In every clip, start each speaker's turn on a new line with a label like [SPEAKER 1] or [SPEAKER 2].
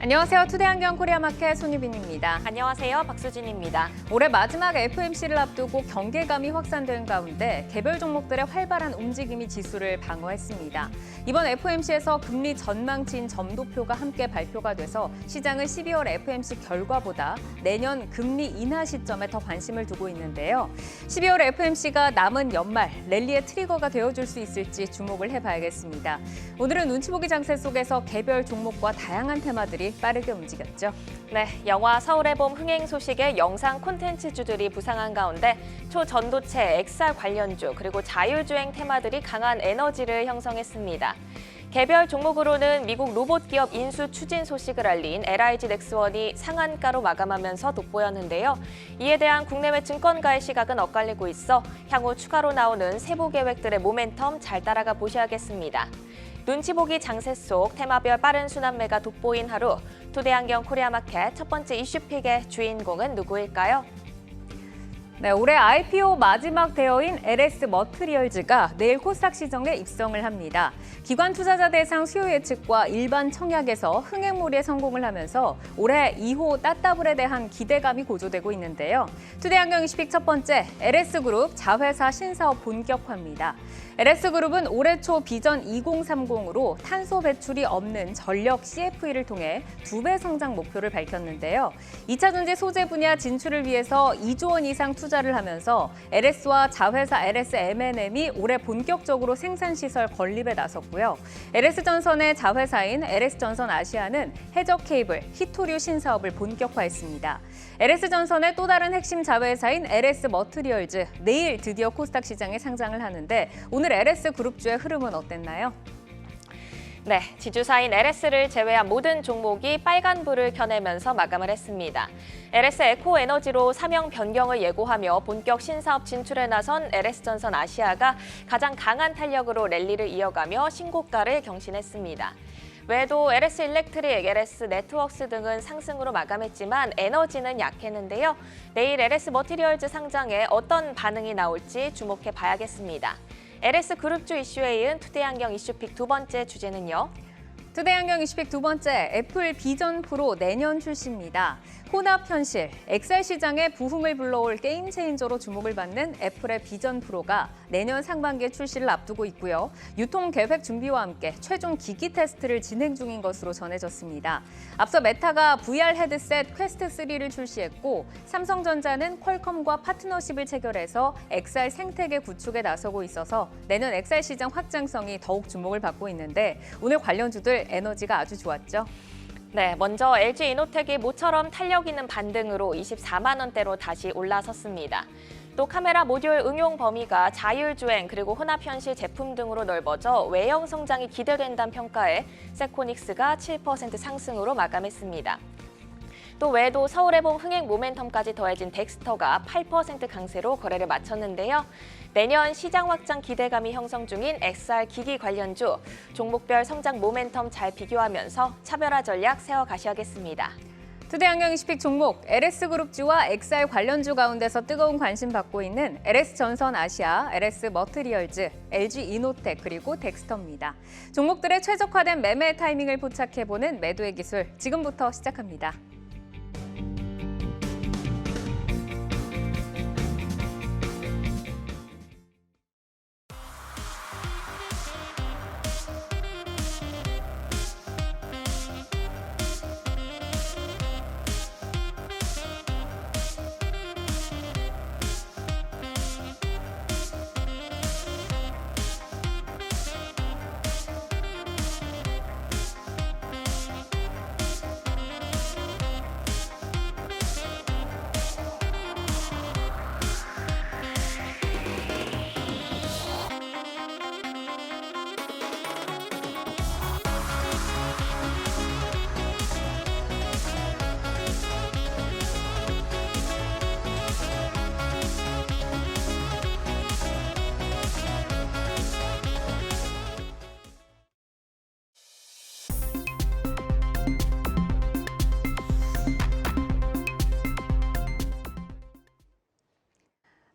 [SPEAKER 1] 안녕하세요. 투데이안경 코리아마켓 손유빈입니다.
[SPEAKER 2] 안녕하세요. 박수진입니다.
[SPEAKER 1] 올해 마지막 FOMC를 앞두고 경계감이 확산된 가운데 개별 종목들의 활발한 움직임이 지수를 방어했습니다. 이번 FOMC에서 금리 전망치인 점도표가 함께 발표가 돼서 시장은 12월 FOMC 결과보다 내년 금리 인하 시점에 더 관심을 두고 있는데요. 12월 FOMC가 남은 연말 랠리의 트리거가 되어줄 수 있을지 주목을 해봐야겠습니다. 오늘은 눈치보기 장세 속에서 개별 종목과 다양한 테마들이 빠르게 움직였죠.
[SPEAKER 2] 네, 영화 서울의 봄 흥행 소식에 영상 콘텐츠주들이 부상한 가운데 초전도체, XR 관련주, 그리고 자율주행 테마들이 강한 에너지를 형성했습니다. 개별 종목으로는 미국 로봇 기업 인수 추진 소식을 알린 LIG 넥스원이 상한가로 마감하면서 돋보였는데요. 이에 대한 국내외 증권가의 시각은 엇갈리고 있어 향후 추가로 나오는 세부 계획들의 모멘텀 잘 따라가 보셔야겠습니다. 눈치보기 장세 속 테마별 빠른 순환매가 돋보인 하루, 투데이안경 코리아마켓 첫 번째 이슈픽의 주인공은 누구일까요?
[SPEAKER 1] 네, 올해 IPO 마지막 대여인 LS 머티리얼즈가 내일 코스닥 시장에 입성을 합니다. 기관 투자자 대상 수요 예측과 일반 청약에서 흥행몰이에 성공을 하면서 올해 2호 따따블에 대한 기대감이 고조되고 있는데요. 투데이안경 이슈픽 첫 번째, LS그룹 자회사 신사업 본격화입니다. LS그룹은 올해 초 비전 2030으로 탄소 배출이 없는 전력 CFE를 통해 2배 성장 목표를 밝혔는데요. 2차 전지 소재 분야 진출을 위해서 2조 원 이상 투자를 하면서 LS와 자회사 LS M&M이 올해 본격적으로 생산시설 건립에 나섰고요. LS전선의 자회사인 LS전선 아시아는 해적 케이블, 히토류 신사업을 본격화했습니다. LS전선의 또 다른 핵심 자회사인 LS 머티리얼즈, 내일 드디어 코스닥 시장에 상장을 하는데 오늘 LS그룹주의 흐름은 어땠나요?
[SPEAKER 2] 네, 지주사인 LS를 제외한 모든 종목이 빨간불을 켜내면서 마감을 했습니다. LS 에코에너지로 사명 변경을 예고하며 본격 신사업 진출에 나선 LS전선 아시아가 가장 강한 탄력으로 랠리를 이어가며 신고가를 경신했습니다. 외에도 LS 일렉트릭, LS 네트워크스 등은 상승으로 마감했지만 에너지는 약했는데요. 내일 LS 머티리얼즈 상장에 어떤 반응이 나올지 주목해 봐야겠습니다. LS 그룹주 이슈에 이은 투데이안경 이슈픽 두 번째 주제는요.
[SPEAKER 1] 투데이안경 이슈픽 두 번째, 애플 비전 프로 내년 출시입니다. 혼합 현실, XR 시장에 부흥을 불러올 게임 체인저로 주목을 받는 애플의 비전 프로가 내년 상반기에 출시를 앞두고 있고요. 유통 계획 준비와 함께 최종 기기 테스트를 진행 중인 것으로 전해졌습니다. 앞서 메타가 VR 헤드셋 퀘스트 3를 출시했고 삼성전자는 퀄컴과 파트너십을 체결해서 XR 생태계 구축에 나서고 있어서 내년 XR 시장 확장성이 더욱 주목을 받고 있는데 오늘 관련주들 에너지가 아주 좋았죠.
[SPEAKER 2] 네, 먼저 LG이노텍이 모처럼 탄력 있는 반등으로 24만 원대로 다시 올라섰습니다. 또 카메라 모듈 응용 범위가 자율주행 그리고 혼합현실 제품 등으로 넓어져 외형 성장이 기대된다는 평가에 세코닉스가 7% 상승으로 마감했습니다. 또 외에도 서울의 봄 흥행 모멘텀까지 더해진 덱스터가 8% 강세로 거래를 마쳤는데요. 내년 시장 확장 기대감이 형성 중인 XR 기기 관련주, 종목별 성장 모멘텀 잘 비교하면서 차별화 전략 세워가셔야겠습니다.
[SPEAKER 1] 투데이안경 이슈픽 종목, LS그룹주와 XR 관련주 가운데서 뜨거운 관심 받고 있는 LS전선 아시아, LS 머티리얼즈, LG이노텍 그리고 덱스터입니다. 종목들의 최적화된 매매 타이밍을 포착해보는 매도의 기술, 지금부터 시작합니다.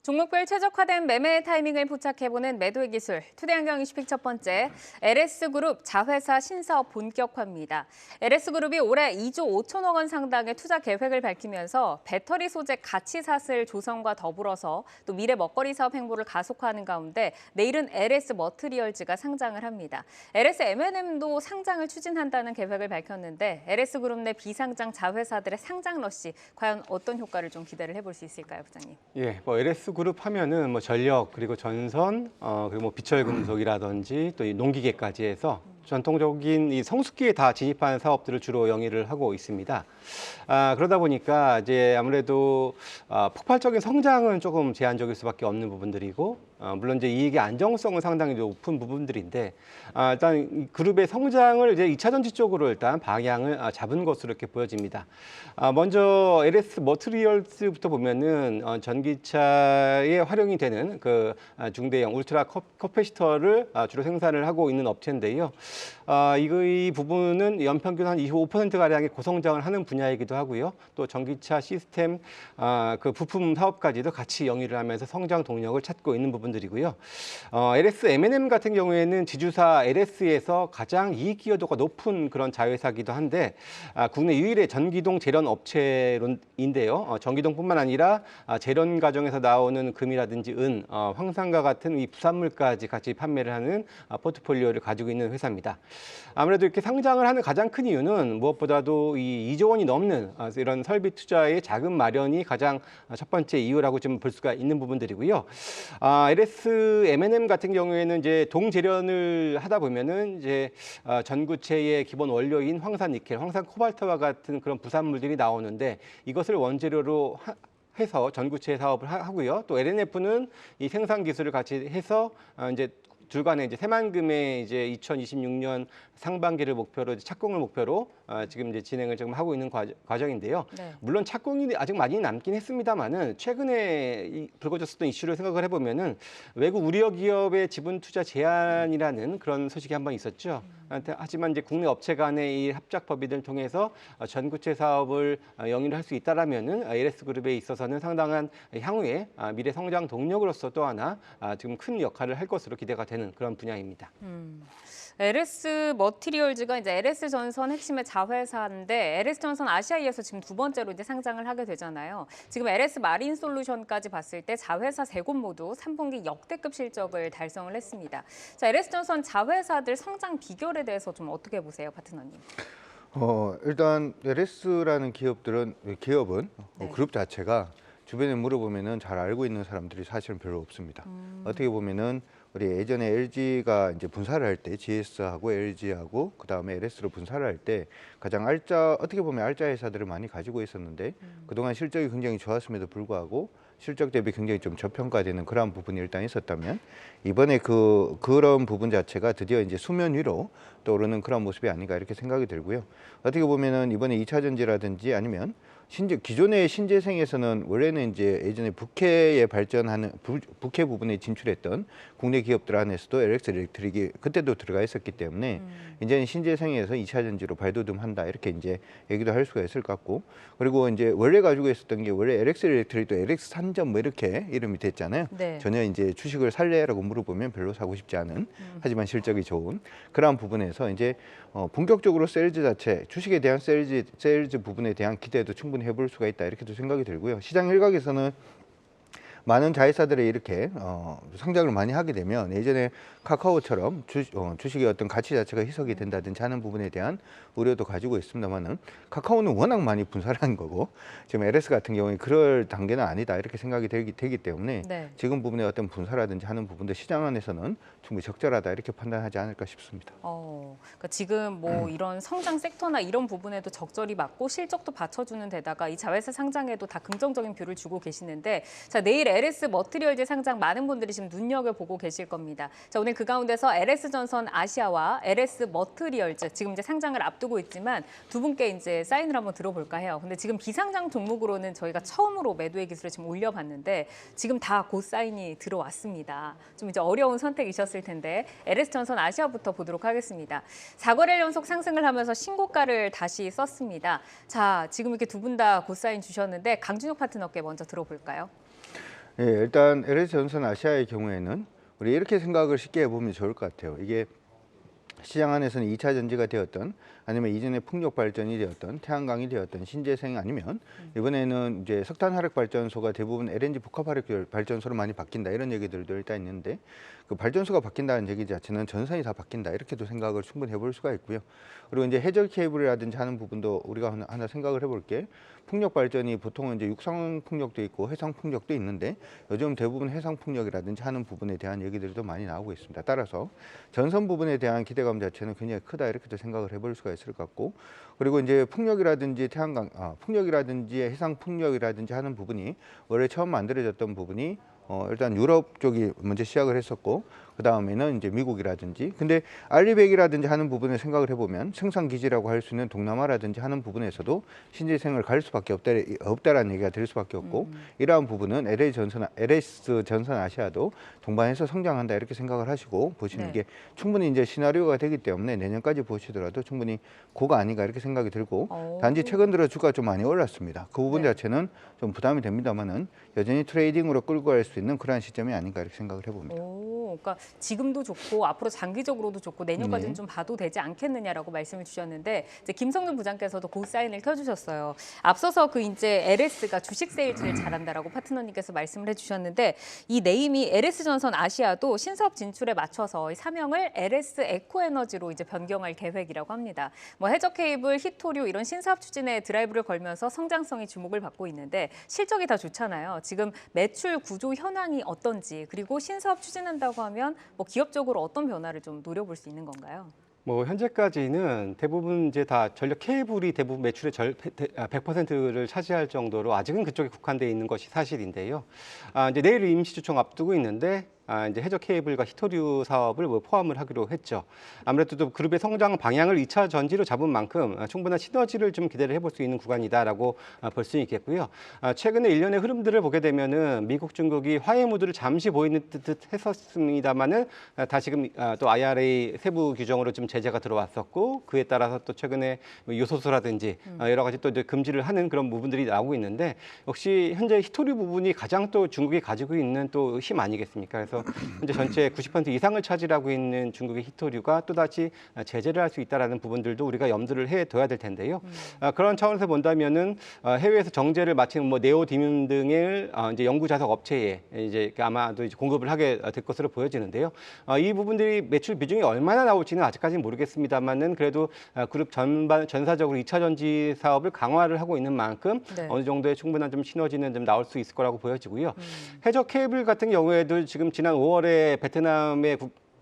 [SPEAKER 1] 종목별 최적화된 매매 타이밍을 포착해보는 매도의 기술. 투데이안경 20픽 첫 번째, LS그룹 자회사 신사업 본격화입니다. LS그룹이 올해 2조 5천억 원 상당의 투자 계획을 밝히면서 배터리 소재 가치 사슬 조성과 더불어서 또 미래 먹거리 사업 행보를 가속화하는 가운데 내일은 LS 머트리얼즈가 상장을 합니다. LS M&M도 상장을 추진한다는 계획을 밝혔는데 LS그룹 내 비상장 자회사들의 상장 러시 과연 어떤 효과를 좀 기대를 해볼 수 있을까요, 부장님?
[SPEAKER 3] 예, LS 그룹 하면은 전력 그리고 전선 그리고 비철금속이라든지 또 이 농기계까지 해서 전통적인 이 성숙기에 다 진입한 사업들을 주로 영위를 하고 있습니다. 그러다 보니까 이제 아무래도 폭발적인 성장은 조금 제한적일 수밖에 없는 부분들이고, 물론 이제 이익의 안정성은 상당히 높은 부분들인데, 일단 이 그룹의 성장을 이제 2차 전지 쪽으로 일단 방향을 잡은 것으로 이렇게 보여집니다. 먼저 LS 머트리얼스부터 보면은 전기차에 활용이 되는 그 중대형 울트라 커패시터를 주로 생산을 하고 있는 업체인데요. 이 부분은 연평균 한 25%가량의 고성장을 하는 분야이기도 하고요. 또 전기차 시스템 그 부품 사업까지도 같이 영위를 하면서 성장 동력을 찾고 있는 부분들이고요. LS M&M 같은 경우에는 지주사 LS에서 가장 이익 기여도가 높은 그런 자회사기도 한데, 국내 유일의 전기동 제련 업체인데요. 전기동뿐만 아니라 제련 과정에서 나오는 금이라든지 은, 황산과 같은 이 부산물까지 같이 판매를 하는 포트폴리오를 가지고 있는 회사입니다. 아무래도 이렇게 상장을 하는 가장 큰 이유는 무엇보다도 이 2조 원이 넘는 이런 설비 투자의 자금 마련이 가장 첫 번째 이유라고 좀 볼 수가 있는 부분들이고요. LS M&M 같은 경우에는 이제 동제련을 하다 보면은 이제 전구체의 기본 원료인 황산 니켈, 황산 코발트와 같은 그런 부산물들이 나오는데, 이것을 원재료로 해서 전구체 사업을 하고요. 또 LNF는 이 생산 기술을 같이 해서 이제 둘간에 이제 새만금의 이제 2026년 상반기를 목표로 착공을 목표로 지금 이제 진행을 지금 하고 있는 과정인데요.
[SPEAKER 1] 네.
[SPEAKER 3] 물론 착공이 아직 많이 남긴 했습니다만은 최근에 불거졌었던 이슈를 생각을 해보면은 외국 우려 기업의 지분 투자 제한이라는 그런 소식이 한번 있었죠. 하지만 이제 국내 업체 간의 이 합작 법인을 통해서 전구체 사업을 영위를 할 수 있다라면은 LS 그룹에 있어서는 상당한 향후에 미래 성장 동력으로서 또 하나 지금 큰 역할을 할 것으로 기대가 되는 그런 분야입니다.
[SPEAKER 1] LS 머티리얼즈가 이제 LS 전선 핵심의 자회사인데 LS 전선 아시아에서 지금 두 번째로 이제 상장을 하게 되잖아요. 지금 LS 마린 솔루션까지 봤을 때 자회사 세 곳 모두 3분기 역대급 실적을 달성을 했습니다. 자, LS 전선 자회사들 성장 비결에 대해서 좀 어떻게 보세요, 파트너님?
[SPEAKER 4] 일단 LS라는 기업은
[SPEAKER 1] 네.
[SPEAKER 4] 그룹 자체가 주변에 물어보면은 잘 알고 있는 사람들이 사실은 별로 없습니다. 어떻게 보면은 우리 예전에 LG가 이제 분사를 할 때 GS하고 LG하고 그다음에 LS로 분사를 할 때 가장 어떻게 보면 알짜 회사들을 많이 가지고 있었는데 그동안 실적이 굉장히 좋았음에도 불구하고 실적 대비 굉장히 좀 저평가되는 그러한 부분이 일단 있었다면, 이번에 그런 부분 자체가 드디어 이제 수면 위로 떠오르는 그런 모습이 아닌가 이렇게 생각이 들고요. 어떻게 보면은 이번에 2차 전지라든지 아니면 기존의 신재생에서는 원래는 이제 예전에 북해에 발전하는 북해 부분에 진출했던 국내 기업들 안에서도 LX 일렉트릭이 그때도 들어가 있었기 때문에 이제는 신재생에서 2차 전지로 발돋움한다 이렇게 이제 얘기도 할 수가 있을 것 같고, 그리고 이제 원래 가지고 있었던 게 원래 LX 일렉트릭도 LX 산전 뭐 이렇게 이름이 됐잖아요.
[SPEAKER 1] 네.
[SPEAKER 4] 전혀 이제 주식을 살래라고 물어보면 별로 사고 싶지 않은, 하지만 실적이 좋은 그러한 부분에서 이제 본격적으로 세일즈 자체, 주식에 대한 세일즈 부분에 대한 기대도 충분히 해볼 수가 있다 이렇게도 생각이 들고요. 시장 일각에서는 많은 자회사들이 이렇게 성장을 많이 하게 되면 예전에 카카오처럼 주식의 어떤 가치 자체가 희석이 된다든지 하는 부분에 대한 우려도 가지고 있습니다만은, 카카오는 워낙 많이 분사를 한 거고 지금 LS 같은 경우에 그럴 단계는 아니다 이렇게 생각이 되기 때문에
[SPEAKER 1] 네.
[SPEAKER 4] 지금 부분의 어떤 분사라든지 하는 부분들 시장 안에서는 충분히 적절하다 이렇게 판단하지 않을까 싶습니다.
[SPEAKER 1] 그러니까 지금 뭐 이런 성장 섹터나 이런 부분에도 적절히 맞고 실적도 받쳐주는 데다가 이 자회사 상장에도 다 긍정적인 뷰를 주고 계시는데, 자, 내일 LS 머티리얼즈 상장 많은 분들이 지금 눈여겨보고 계실 겁니다. 자, 오늘 그 가운데서 LS 전선 아시아와 LS 머티리얼즈 지금 이제 상장을 앞두고 있지만 두 분께 이제 사인을 한번 들어볼까 해요. 근데 지금 비상장 종목으로는 저희가 처음으로 매도의 기술을 지금 올려봤는데 지금 다 곧 사인이 들어왔습니다. 좀 이제 어려운 선택이셨을 텐데 LS 전선 아시아부터 보도록 하겠습니다. 4거래일 연속 상승을 하면서 신고가를 다시 썼습니다. 자, 지금 이렇게 두 분 다 곧 사인 주셨는데 강준혁 파트너께 먼저 들어볼까요?
[SPEAKER 4] 예, 일단 LS전선 아시아의 경우에는 우리 이렇게 생각을 쉽게 해보면 좋을 것 같아요. 이게 시장 안에서는 2차 전지가 되었던 아니면 이전에 풍력 발전이 되었던 태양광이 되었던 신재생 아니면 이번에는 이제 석탄 화력 발전소가 대부분 LNG 복합 화력 발전소로 많이 바뀐다 이런 얘기들도 일단 있는데 그 발전소가 바뀐다는 얘기 자체는 전선이 다 바뀐다 이렇게도 생각을 충분히 해볼 수가 있고요. 그리고 이제 해저 케이블이라든지 하는 부분도 우리가 하나 생각을 해볼게. 풍력 발전이 보통은 이제 육상 풍력도 있고 해상 풍력도 있는데 요즘 대부분 해상 풍력이라든지 하는 부분에 대한 얘기들도 많이 나오고 있습니다. 따라서 전선 부분에 대한 기대감 자체는 굉장히 크다 이렇게도 생각을 해볼 수가 있을 것 같고 그리고 이제 풍력이라든지 풍력이라든지 해상 풍력이라든지 하는 부분이 원래 처음 만들어졌던 부분이 일단 유럽 쪽이 먼저 시작을 했었고 그 다음에는 이제 미국이라든지 근데 알리백이라든지 하는 부분을 생각을 해보면 생산 기지라고 할 수 있는 동남아라든지 하는 부분에서도 신재생을 갈 수밖에 없다라는 얘기가 될 수밖에 없고 이러한 부분은 LS 전선 아시아도 동반해서 성장한다 이렇게 생각을 하시고 보시는 게 충분히 이제 시나리오가 되기 때문에 내년까지 보시더라도 충분히 고가 아닌가 이렇게 생각이 들고 단지 최근 들어 주가 좀 많이 올랐습니다. 그 부분 자체는 좀 부담이 됩니다만은 여전히 트레이딩으로 끌고 갈 수 있는 그러한 시점이 아닌가 이렇게 생각을 해봅니다.
[SPEAKER 1] 그러니까 지금도 좋고 앞으로 장기적으로도 좋고 내년까지는
[SPEAKER 4] 네.
[SPEAKER 1] 좀 봐도 되지 않겠느냐라고 말씀을 주셨는데 이제 김성준 부장께서도 그 사인을 켜주셨어요. 앞서서 그 이제 LS가 주식 세일즈를 잘한다라고 파트너님께서 말씀을 해주셨는데 이 네임이 LS전선 아시아도 신사업 진출에 맞춰서 이 사명을 LS 에코에너지로 이제 변경할 계획이라고 합니다. 뭐 해저 케이블, 히토류 이런 신사업 추진에 드라이브를 걸면서 성장성이 주목을 받고 있는데 실적이 다 좋잖아요. 지금 매출 구조 현황이 어떤지 그리고 신사업 추진한다고 하면 뭐 기업적으로 어떤 변화를 좀 노려볼 수 있는 건가요?
[SPEAKER 3] 뭐 현재까지는 대부분 이제 다 전력 케이블이 대부분 매출의 100%를 차지할 정도로 아직은 그쪽에 국한되어 있는 것이 사실인데요. 이제 내일 임시 추청 앞두고 있는데 이제 해저 케이블과 히토류 사업을 뭐 포함을 하기로 했죠. 아무래도 또 그룹의 성장 방향을 2차 전지로 잡은 만큼 충분한 시너지를 좀 기대를 해볼 수 있는 구간이다라고 볼 수 있겠고요. 최근에 일련의 흐름들을 보게 되면은 미국, 중국이 화해 무드를 잠시 보이는 듯 했었습니다만은 다시금 또 IRA 세부 규정으로 좀 제재가 들어왔었고 그에 따라서 또 최근에 요소수라든지 여러 가지 또 이제 금지를 하는 그런 부분들이 나오고 있는데 역시 현재 히토류 부분이 가장 또 중국이 가지고 있는 또 힘 아니겠습니까? 그래서 현재 전체 90% 이상을 차지하고 있는 중국의 히토류가 또다시 제재를 할 수 있다라는 부분들도 우리가 염두를 해둬야 될 텐데요. 그런 차원에서 본다면은 해외에서 정제를 마친 뭐 네오디뮴 등을 이제 연구 자석 업체에 이제 아마도 이제 공급을 하게 될 것으로 보여지는데요. 이 부분들이 매출 비중이 얼마나 나올지는 아직까지는 모르겠습니다만은 그래도 그룹 전사적으로 2차 전지 사업을 강화를 하고 있는 만큼
[SPEAKER 1] 네.
[SPEAKER 3] 어느 정도의 충분한 좀 시너지는 좀 나올 수 있을 거라고 보여지고요. 해저 케이블 같은 경우에도 지금 지난 5월에 베트남의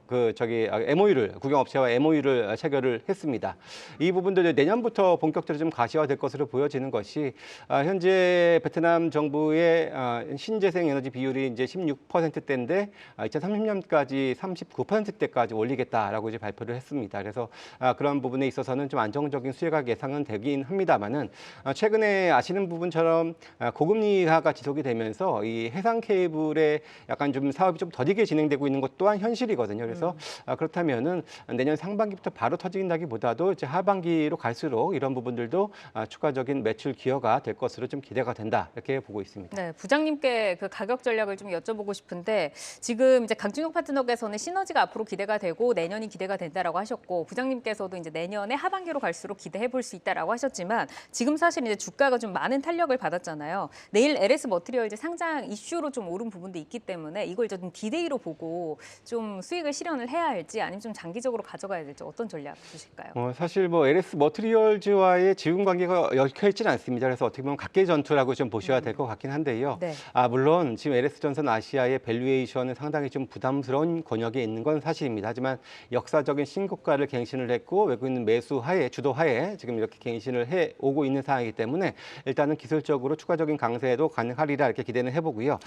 [SPEAKER 3] MOU를 국영업체와 MOU를 체결을 했습니다. 이 부분도 이제 내년부터 본격적으로 좀 가시화될 것으로 보여지는 것이 현재 베트남 정부의 신재생 에너지 비율이 이제 16%대인데 2030년까지 39%대까지 올리겠다라고 이제 발표를 했습니다. 그래서 그런 부분에 있어서는 좀 안정적인 수혜가 예상은 되긴 합니다만은 최근에 아시는 부분처럼 고금리화가 지속이 되면서 이 해상 케이블의 약간 좀 사업이 좀 더디게 진행되고 있는 것 또한 현실이거든요. 그래서 그렇다면은 내년 상반기부터 바로 터진다기보다도 이제 하반기로 갈수록 이런 부분들도 추가적인 매출 기여가 될 것으로 좀 기대가 된다 이렇게 보고 있습니다.
[SPEAKER 1] 네, 부장님께 그 가격 전략을 좀 여쭤보고 싶은데 지금 이제 강준욱 파트너께서는 시너지가 앞으로 기대가 되고 내년이 기대가 된다라고 하셨고 부장님께서도 이제 내년에 하반기로 갈수록 기대해 볼 수 있다라고 하셨지만 지금 사실 이제 주가가 좀 많은 탄력을 받았잖아요. 내일 LS 머티리얼즈 상장 이슈로 좀 오른 부분도 있기 때문에 이걸 좀 디데이로 보고 좀 수익을 실현을 해야 할지 아니면 좀 장기적으로 가져가야 될지 어떤 전략 주실까요?
[SPEAKER 3] 사실 뭐 LS 머티리얼즈와의 지분 관계가 얽혀 있지는 않습니다. 그래서 어떻게 보면 각계 전투라고 좀 보셔야 될 것 같긴 한데요.
[SPEAKER 1] 네.
[SPEAKER 3] 물론 지금 LS 전선 아시아의 밸류에이션은 상당히 좀 부담스러운 권역에 있는 건 사실입니다. 하지만 역사적인 신고가를 갱신을 했고 외국인 매수 하에 주도 하에 지금 이렇게 갱신을 해 오고 있는 상황이기 때문에 일단은 기술적으로 추가적인 강세도 가능하리라 이렇게 기대는 해보고요.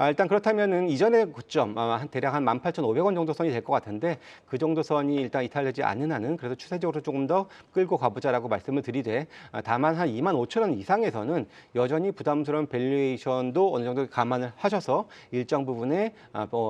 [SPEAKER 3] 일단 그렇다면은 이전의 고점 대략 한 18,500원 정도 선이 될 것 것 같은데 그 정도 선이 일단 이탈되지 않는 한은 그래서 추세적으로 조금 더 끌고 가보자라고 말씀을 드리되 다만 한 25,000원 이상에서는 여전히 부담스러운 밸류에이션도 어느 정도 감안을 하셔서 일정 부분의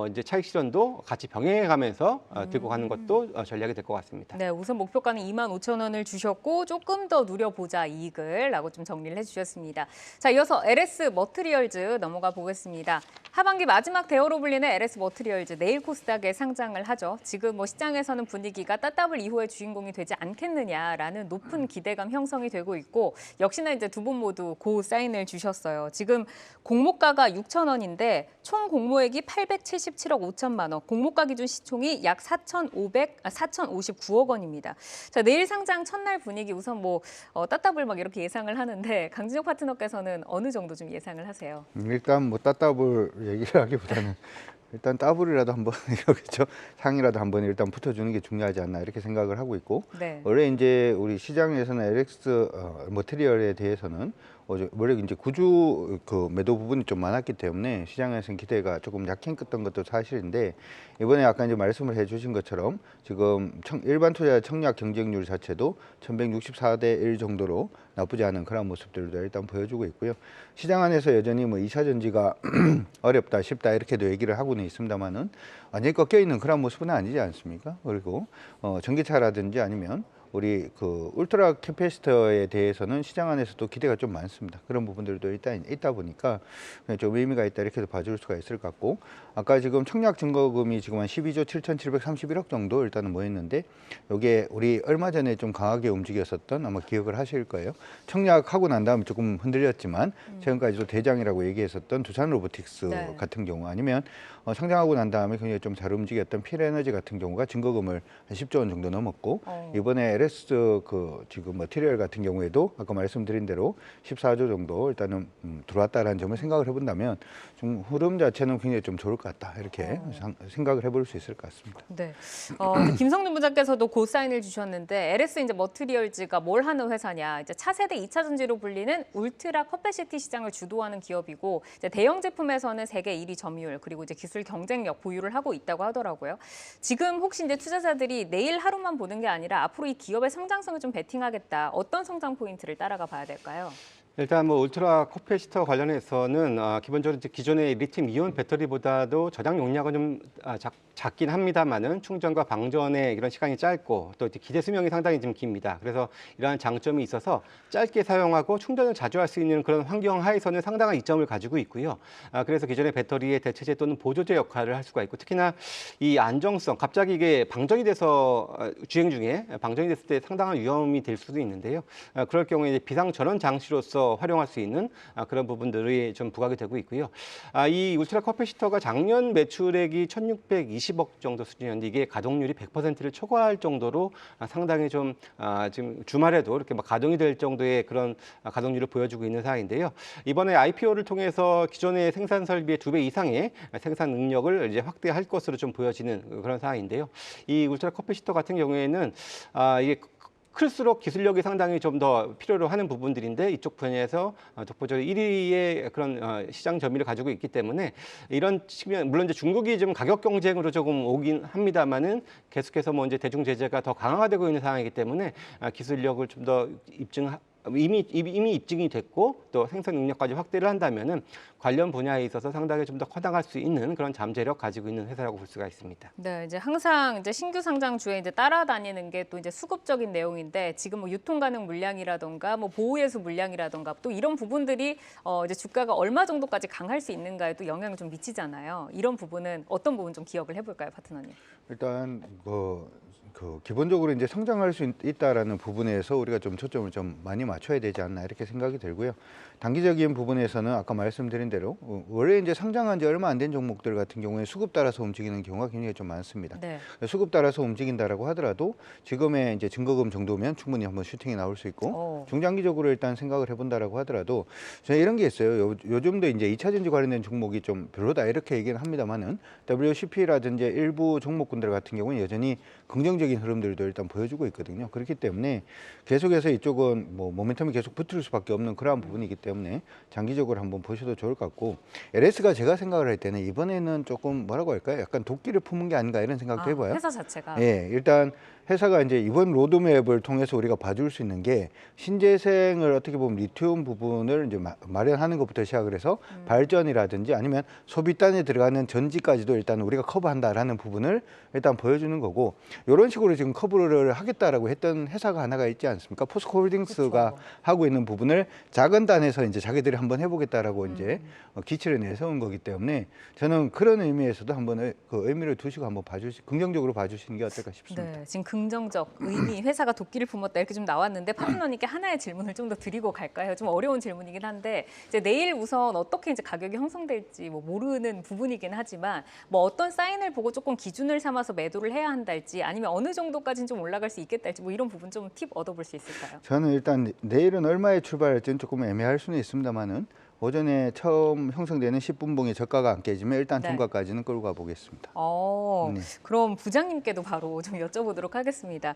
[SPEAKER 3] 이제 차익 실현도 같이 병행해 가면서 들고 가는 것도 전략이 될 것 같습니다.
[SPEAKER 1] 네, 우선 목표가는 25,000원을 주셨고 조금 더 누려보자 이익을라고 좀 정리를 해주셨습니다. 자, 이어서 LS 머트리얼즈 넘어가 보겠습니다. 하반기 마지막 대어로 불리는 LS 머트리얼즈 내일 코스닥에 상장을 하죠. 지금 뭐 시장에서는 분위기가 따따블 이후의 주인공이 되지 않겠느냐라는 높은 기대감 형성이 되고 있고 역시나 이제 두 분 모두 고 사인을 주셨어요. 지금 공모가가 6,000원인데 총 공모액이 877억 5천만 원, 공모가 기준 시총이 약 4,059억 원입니다. 자, 내일 상장 첫날 분위기 우선 뭐 따따블 막 이렇게 예상을 하는데 강진혁 파트너께서는 어느 정도 좀 예상을 하세요?
[SPEAKER 4] 일단 뭐 따따블 얘기를 하기보다는 일단 따블이라도 한번 그렇죠. 상이라도 한번 일단 붙어주는 게 중요하지 않나 이렇게 생각을 하고 있고
[SPEAKER 1] 네.
[SPEAKER 4] 원래 이제 우리 시장에서는 LX 머티리얼에 대해서는 원래 이제 구주 그 매도 부분이 좀 많았기 때문에 시장에서는 기대가 조금 약했던 것도 사실인데 이번에 아까 이제 말씀을 해주신 것처럼 지금 일반 투자 청약 경쟁률 자체도 1164대 1 정도로 나쁘지 않은 그런 모습들도 일단 보여주고 있고요. 시장 안에서 여전히 뭐 2차 전지가 어렵다, 쉽다 이렇게도 얘기를 하고는 있습니다만은 완전히 꺾여 있는 그런 모습은 아니지 않습니까? 그리고 전기차라든지 아니면 우리 그 울트라 캐패시터에 대해서는 시장 안에서도 기대가 좀 많습니다. 그런 부분들도 일단 있다 보니까 좀 의미가 있다 이렇게도 봐줄 수가 있을 것 같고 아까 지금 청약 증거금이 지금 한 12조 7,731억 정도 일단은 모였는데 이게 우리 얼마 전에 좀 강하게 움직였었던 아마 기억을 하실 거예요. 청약하고 난 다음에 조금 흔들렸지만 최근까지도 대장이라고 얘기했었던 두산 로보틱스
[SPEAKER 1] 네.
[SPEAKER 4] 같은 경우 아니면 상장하고 난 다음에 굉장히 좀 잘 움직였던 필에너지 같은 경우가 증거금을 한 10조 원 정도 넘었고 이번에 LS 그 지금 머티리얼 같은 경우에도 아까 말씀드린 대로 14조 정도 일단은 들어왔다라는 점을 생각을 해본다면 좀 흐름 자체는 굉장히 좀 좋을 것 같다 이렇게 생각을 해볼 수 있을 것 같습니다.
[SPEAKER 1] 네. 이제 김성준 부장께서도 고 사인을 주셨는데 LS 이제 머트리얼즈가 뭘 하는 회사냐? 이제 차세대 2차 전지로 불리는 울트라 커패시티 시장을 주도하는 기업이고 이제 대형 제품에서는 세계 1위 점유율 그리고 이제 기술 경쟁력 보유를 하고 있다고 하더라고요. 지금 혹시 이제 투자자들이 내일 하루만 보는 게 아니라 앞으로 이 기업의 성장성을 좀 베팅하겠다. 어떤 성장 포인트를 따라가 봐야 될까요?
[SPEAKER 3] 일단 뭐 울트라 커패시터 관련해서는 기본적으로 이제 기존의 리튬 이온 배터리보다도 저장 용량은 좀 작긴 합니다만은 충전과 방전의 이런 시간이 짧고 또 이제 기대 수명이 상당히 좀 깁니다. 그래서 이러한 장점이 있어서 짧게 사용하고 충전을 자주 할 수 있는 그런 환경 하에서는 상당한 이점을 가지고 있고요. 그래서 기존의 배터리의 대체제 또는 보조제 역할을 할 수가 있고 특히나 이 안정성, 갑자기 이게 방전이 돼서 주행 중에 방전이 됐을 때 상당한 위험이 될 수도 있는데요. 그럴 경우에 이제 비상 전원 장치로서 활용할 수 있는 그런 부분들이 좀 부각이 되고 있고요. 이 울트라 커패시터가 작년 매출액이 1,620억 정도 수준이었는데 이게 가동률이 100%를 초과할 정도로 상당히 좀 지금 주말에도 이렇게 막 가동이 될 정도의 그런 가동률을 보여주고 있는 상황인데요. 이번에 IPO를 통해서 기존의 생산 설비의 2배 이상의 생산 능력을 이제 확대할 것으로 좀 보여지는 그런 상황인데요. 이 울트라 커패시터 같은 경우에는 이게 클수록 기술력이 상당히 좀 더 필요로 하는 부분들인데 이쪽 분야에서 독보적으로 1위의 그런 시장 점유율을 가지고 있기 때문에 이런 측면 물론 이제 중국이 좀 가격 경쟁으로 조금 오긴 합니다만은 계속해서 뭐 이제 대중 제재가 더 강화되고 있는 상황이기 때문에 기술력을 좀 더 이미 입증이 됐고 또 생산 능력까지 확대를 한다면은 관련 분야에 있어서 상당히 좀 더 커나갈 수 있는 그런 잠재력 가지고 있는 회사라고 볼 수가 있습니다.
[SPEAKER 1] 네, 이제 항상 이제 신규 상장주에 이제 따라다니는 게 또 이제 수급적인 내용인데 지금 뭐 유통 가능 물량이라던가 뭐 보호예수 물량이라던가 또 이런 부분들이 이제 주가가 얼마 정도까지 강할 수 있는가에 또 영향을 좀 미치잖아요. 이런 부분은 어떤 부분 좀 기억을 해볼까요, 파트너님?
[SPEAKER 4] 일단 기본적으로 이제 성장할 수 있다라는 부분에서 우리가 좀 초점을 좀 많이 맞춰야 되지 않나 이렇게 생각이 들고요. 단기적인 부분에서는 아까 말씀드린 대로 원래 이제 상장한 지 얼마 안 된 종목들 같은 경우에 수급 따라서 움직이는 경우가 굉장히 좀 많습니다.
[SPEAKER 1] 네.
[SPEAKER 4] 수급 따라서 움직인다라고 하더라도 지금의 이제 증거금 정도면 충분히 한번 슈팅이 나올 수 있고 중장기적으로 일단 생각을 해본다라고 하더라도 저는 이런 게 있어요. 요즘도 이제 2차 전지 관련된 종목이 좀 별로다 이렇게 얘기는 합니다만은 WCP라든지 일부 종목군들 같은 경우는 여전히 긍정적 긍정적인 흐름들도 일단 보여주고 있거든요. 그렇기 때문에 계속해서 이쪽은 뭐 모멘텀이 계속 붙을 수밖에 없는 그러한 부분이기 때문에 장기적으로 한번 보셔도 좋을 것 같고, LS가 제가 생각을 할 때는 이번에는 조금 뭐라고 할까요? 약간 도끼를 품은 게 아닌가 이런 생각도 해봐요.
[SPEAKER 1] 회사 자체가.
[SPEAKER 4] 예, 일단 회사가 이제 이번 로드맵을 통해서 우리가 봐줄 수 있는 게 신재생을 어떻게 보면 리튬 부분을 이제 마련하는 것부터 시작을 해서 발전이라든지 아니면 소비단에 들어가는 전지까지도 일단 우리가 커버한다라는 부분을 일단 보여주는 거고, 이런 식으로 지금 커버를 하겠다라고 했던 회사가 하나가 있지 않습니까? 포스코홀딩스가
[SPEAKER 1] 그쵸.
[SPEAKER 4] 하고 있는 부분을 작은 단에서 이제 자기들이 한번 해보겠다라고 이제 기치를 내세운 거기 때문에 저는 그런 의미에서도 한번 그 의미를 두시고 한번 긍정적으로 봐주시는 게 어떨까 싶습니다.
[SPEAKER 1] 네, 지금 긍정적 의미, 회사가 도끼를 품었다 이렇게 좀 나왔는데 파트너님께 하나의 질문을 좀 더 드리고 갈까요? 좀 어려운 질문이긴 한데 이제 내일 우선 어떻게 이제 가격이 형성될지 뭐 모르는 부분이긴 하지만 뭐 어떤 사인을 보고 조금 기준을 삼아서 매도를 해야 한달지 아니면 어느 정도까지는 좀 올라갈 수 있겠다할지 뭐 이런 부분 좀 팁 얻어볼 수 있을까요?
[SPEAKER 4] 저는 일단 내일은 얼마에 출발할지는 조금 애매할 수는 있습니다만은 오전에 처음 형성되는 10분봉의 저가가 안 깨지면 일단
[SPEAKER 1] 네.
[SPEAKER 4] 중가까지는 끌고 가보겠습니다. 네.
[SPEAKER 1] 그럼 부장님께도 바로 좀 여쭤보도록 하겠습니다.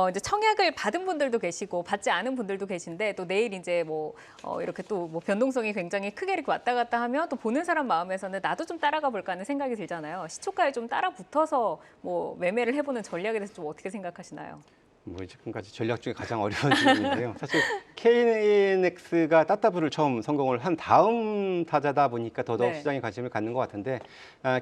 [SPEAKER 1] 이제 청약을 받은 분들도 계시고 받지 않은 분들도 계신데 또 내일 이제 뭐 이렇게 또 뭐 변동성이 굉장히 크게 이렇게 왔다 갔다 하면 또 보는 사람 마음에서는 나도 좀 따라가 볼까 하는 생각이 들잖아요. 시초가에 좀 따라 붙어서 뭐 매매를 해보는 전략에 대해서 좀 어떻게 생각하시나요?
[SPEAKER 3] 뭐 지금까지 전략 중에 가장 어려운 질문인데요. 사실 KNX가 따따블을 처음 성공을 한 다음 타자다 보니까 더더욱
[SPEAKER 1] 네.
[SPEAKER 3] 시장에 관심을 갖는 것 같은데,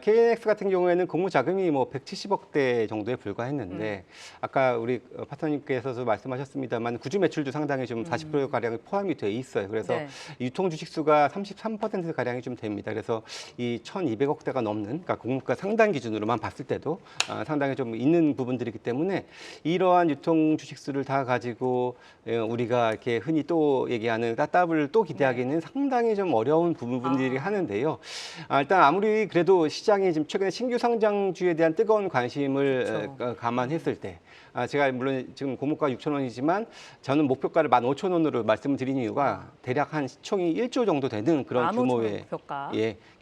[SPEAKER 3] KNX 같은 경우에는 공모 자금이 뭐 170억대 정도에 불과했는데 아까 우리 파트너님께서도 말씀하셨습니다만 구주 매출도 상당히 좀 40% 가량이 포함이 돼 있어요. 그래서
[SPEAKER 1] 네.
[SPEAKER 3] 유통 주식 수가 33% 가량이 좀 됩니다. 그래서 이 1,200억대가 넘는, 그러니까 공모가 상당 기준으로만 봤을 때도 상당히 좀 있는 부분들이기 때문에 이러한 유통 주식수를 다 가지고 우리가 이렇게 흔히 또 얘기하는 따따블을 또 기대하기는 상당히 좀 어려운 부분들이 하는데요. 일단 아무리 그래도 시장이 지금 최근에 신규 상장주에 대한 뜨거운 관심을
[SPEAKER 1] 그렇죠.
[SPEAKER 3] 감안했을 때, 제가 물론 지금 공모가 6,000원이지만 저는 목표가를 15,000원으로 말씀을 드린 이유가 대략 한 시총이 1조 정도 되는 그런
[SPEAKER 1] 15,000원
[SPEAKER 3] 규모의
[SPEAKER 1] 목표가.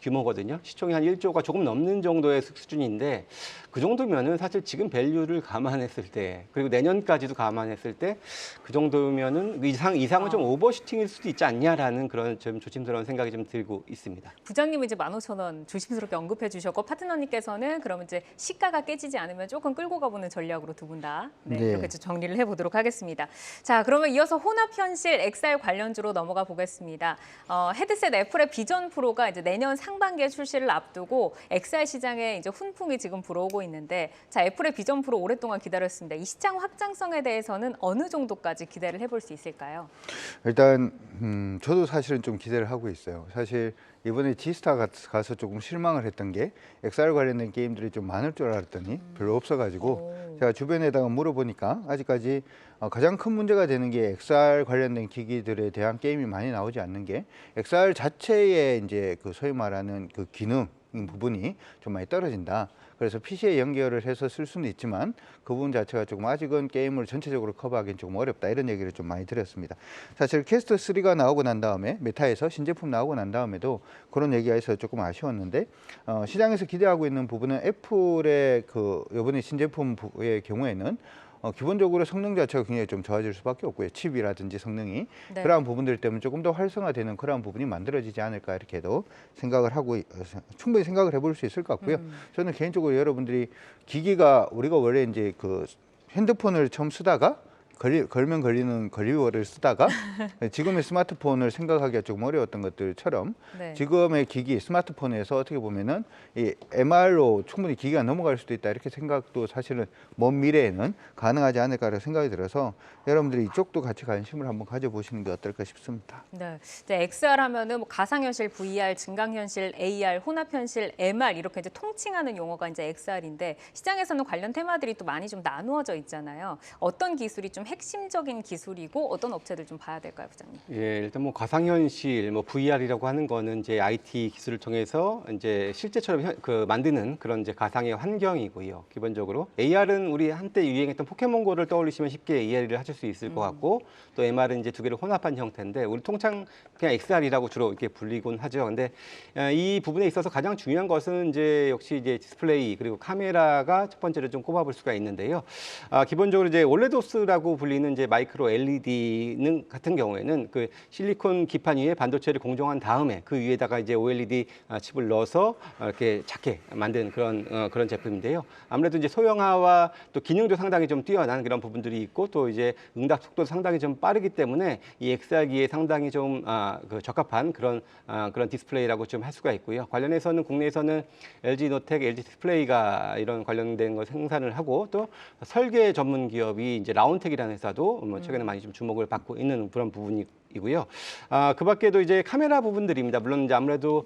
[SPEAKER 3] 규모거든요. 시총이 한 1조가 조금 넘는 정도의 수준인데 그 정도면은 사실 지금 밸류를 감안했을 때 그리고 내년까지도 감안했을 때 그 정도면은 이상은 좀 오버슈팅일 수도 있지 않냐라는 그런 좀 조심스러운 생각이 좀 들고 있습니다.
[SPEAKER 1] 부장님은 이제 15,000원 조심스럽게 언급해 주셨고 파트너님께서는 그러면 이제 시가가 깨지지 않으면 조금 끌고 가보는 전략으로 두 분 다
[SPEAKER 4] 네.
[SPEAKER 1] 이렇게 좀 정리를 해보도록 하겠습니다. 자, 그러면 이어서 혼합현실 XR 관련주로 넘어가 보겠습니다. 헤드셋 애플의 비전 프로가 이제 내년 상반기에 출시를 앞두고 XR 시장에 이제 훈풍이 지금 불어오고 있는데, 자, 애플의 비전 프로 오랫동안 기다렸습니다. 이 시장 확장성에 대해서는 어느 정도까지 기대를 해볼 수 있을까요?
[SPEAKER 4] 일단 저도 사실은 좀 기대를 하고 있어요. 사실 이번에 지스타 가서 조금 실망을 했던 게 XR 관련된 게임들이 좀 많을 줄 알았더니 별로 없어가지고 제가 주변에다가 물어보니까 아직까지 가장 큰 문제가 되는 게 XR 관련된 기기들에 대한 게임이 많이 나오지 않는 게 XR 자체의 이제 그 소위 말하는 그 기능 부분이 좀 많이 떨어진다. 그래서 PC에 연결을 해서 쓸 수는 있지만 그 부분 자체가 조금 아직은 게임을 전체적으로 커버하기는 조금 어렵다, 이런 얘기를 좀 많이 드렸습니다. 사실 퀘스트 3가 나오고 난 다음에 메타에서 신제품 나오고 난 다음에도 그런 얘기가 있어서 조금 아쉬웠는데, 시장에서 기대하고 있는 부분은 애플의 그 이번에 신제품의 경우에는 기본적으로 성능 자체가 굉장히 좀 좋아질 수밖에 없고요. 칩이라든지 성능이
[SPEAKER 1] 네.
[SPEAKER 4] 그러한 부분들 때문에 조금 더 활성화되는 그러한 부분이 만들어지지 않을까 이렇게도 생각을 하고 충분히 생각을 해볼 수 있을 것 같고요. 저는 개인적으로 여러분들이 기기가 우리가 원래 이제 그 핸드폰을 처음 쓰다가 걸면 걸리는 걸리워를 쓰다가 지금의 스마트폰을 생각하기가 조금 어려웠던 것들처럼
[SPEAKER 1] 네.
[SPEAKER 4] 지금의 기기 스마트폰에서 어떻게 보면은 이 MR로 충분히 기기가 넘어갈 수도 있다, 이렇게 생각도 사실은 먼 미래에는 가능하지 않을까라는 생각이 들어서 여러분들이 이쪽도 같이 관심을 한번 가져보시는 게 어떨까 싶습니다.
[SPEAKER 1] 네, 이제 XR 하면은 뭐 가상현실, VR, 증강현실, AR, 혼합현실, MR 이렇게 이제 통칭하는 용어가 이제 XR인데 시장에서는 관련 테마들이 또 많이 좀 나누어져 있잖아요. 어떤 기술이 좀 좀 핵심적인 기술이고 어떤 업체들 좀 봐야 될까요, 부장님?
[SPEAKER 3] 예, 일단 뭐 가상현실, 뭐 VR이라고 하는 거는 이제 IT 기술을 통해서 이제 실제처럼 만드는 그런 이제 가상의 환경이고요. 기본적으로 AR은 우리 한때 유행했던 포켓몬고를 떠올리시면 쉽게 AR을 하실 수 있을 것 같고, 또 MR은 이제 두 개를 혼합한 형태인데 우리 통상 그냥 XR이라고 주로 이렇게 불리곤 하죠. 근데 이 부분에 있어서 가장 중요한 것은 이제 역시 이제 디스플레이 그리고 카메라가 첫 번째로 좀 꼽아볼 수가 있는데요. 기본적으로 이제 올레도스라고 불리는 이제 마이크로 LED는 같은 경우에는 그 실리콘 기판 위에 반도체를 공정한 다음에 그 위에다가 이제 OLED 칩을 넣어서 이렇게 작게 만든 그런 제품인데요. 아무래도 이제 소형화와 또 기능도 상당히 좀 뛰어난 그런 부분들이 있고 또 이제 응답 속도도 상당히 좀 빠르기 때문에 이 XR기에 상당히 좀 적합한 그런 디스플레이라고 좀 할 수가 있고요. 관련해서는 국내에서는 LG 노텍, LG 디스플레이가 이런 관련된 걸 생산을 하고 또 설계 전문 기업이 이제 라운텍이라는 회사도 뭐 최근에 많이 좀 주목을 받고 있는 그런 부분이고요. 그 밖에도 이제 카메라 부분들입니다. 물론 이제 아무래도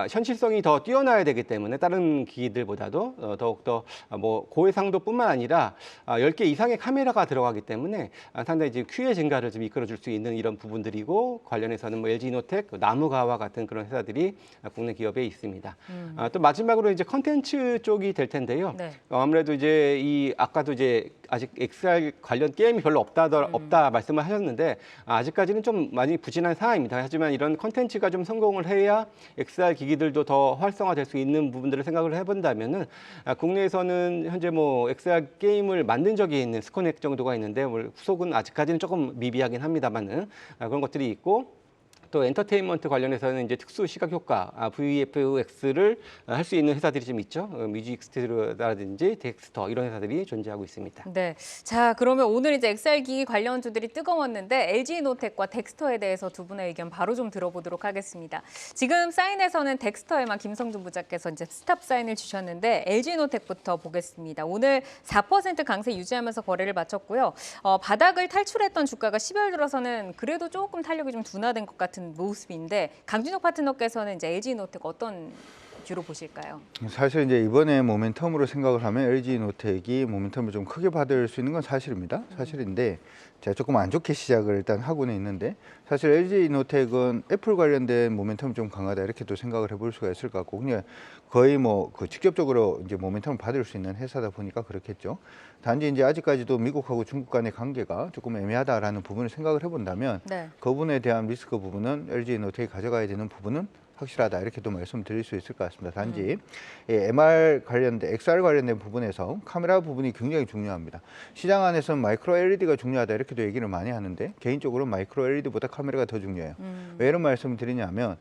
[SPEAKER 3] 현실성이 더 뛰어나야 되기 때문에 다른 기기들보다도 더욱더 뭐 고해상도뿐만 아니라 10개 이상의 카메라가 들어가기 때문에 상당히 이제 큐의 증가를 좀 이끌어줄 수 있는 이런 부분들이고 관련해서는 뭐 LG노텍, 나무가와 같은 그런 회사들이 국내 기업에 있습니다. 또 마지막으로 이제 컨텐츠 쪽이 될 텐데요.
[SPEAKER 1] 네.
[SPEAKER 3] 아무래도 이제 아까도 이제 아직 XR 관련 게임이 별로 없다 말씀을 하셨는데 아직까지는 좀 많이 부진한 상황입니다. 하지만 이런 컨텐츠가 좀 성공을 해야 XR 기기들도 더 활성화될 수 있는 부분들을 생각을 해본다면은 국내에서는 현재 뭐 XR 게임을 만든 적이 있는 스코넥 정도가 있는데 후속은 아직까지는 조금 미비하긴 합니다만은 그런 것들이 있고. 또 엔터테인먼트 관련해서는 이제 특수 시각 효과 VFX를 할 수 있는 회사들이 좀 있죠. 뮤직 스튜디오라든지 덱스터 이런 회사들이 존재하고 있습니다.
[SPEAKER 1] 네. 자, 그러면 오늘 이제 XR 기기 관련주들이 뜨거웠는데 LG노텍과 덱스터에 대해서 두 분의 의견 바로 좀 들어보도록 하겠습니다. 지금 사인에서는 덱스터에만 김성준 부장께서 이제 스탑 사인을 주셨는데 LG노텍부터 보겠습니다. 오늘 4% 강세 유지하면서 거래를 마쳤고요. 바닥을 탈출했던 주가가 10월 들어서는 그래도 조금 탄력이 좀 둔화된 것 같은 모습인데 강준혁 파트너께서는 이제 LG노텍 어떤 뷰로 보실까요?
[SPEAKER 4] 사실 이제 이번에 모멘텀으로 생각을 하면 LG노텍이 모멘텀을 좀 크게 받을 수 있는 건 사실입니다. 사실인데 제가 조금 안 좋게 시작을 일단 하고는 있는데 사실 LG노텍은 애플 관련된 모멘텀이 좀 강하다 이렇게도 생각을 해볼 수가 있을 것 같고 그냥 거의 뭐 그 직접적으로 이제 모멘텀을 받을 수 있는 회사다 보니까 그렇겠죠. 단지 이제 아직까지도 미국하고 중국 간의 관계가 조금 애매하다라는 부분을 생각을 해본다면
[SPEAKER 1] 네.
[SPEAKER 4] 그 부분에 대한 리스크 부분은 LG노텍이 가져가야 되는 부분은 확실하다 이렇게도 말씀드릴 수 있을 것 같습니다. 단지 MR 관련된, XR 관련된 부분에서 카메라 부분이 굉장히 중요합니다. 시장 안에서는 마이크로 LED가 중요하다 이렇게도 얘기를 많이 하는데 개인적으로 마이크로 LED보다 카메라가 더 중요해요. 왜 이런 말씀을 드리냐면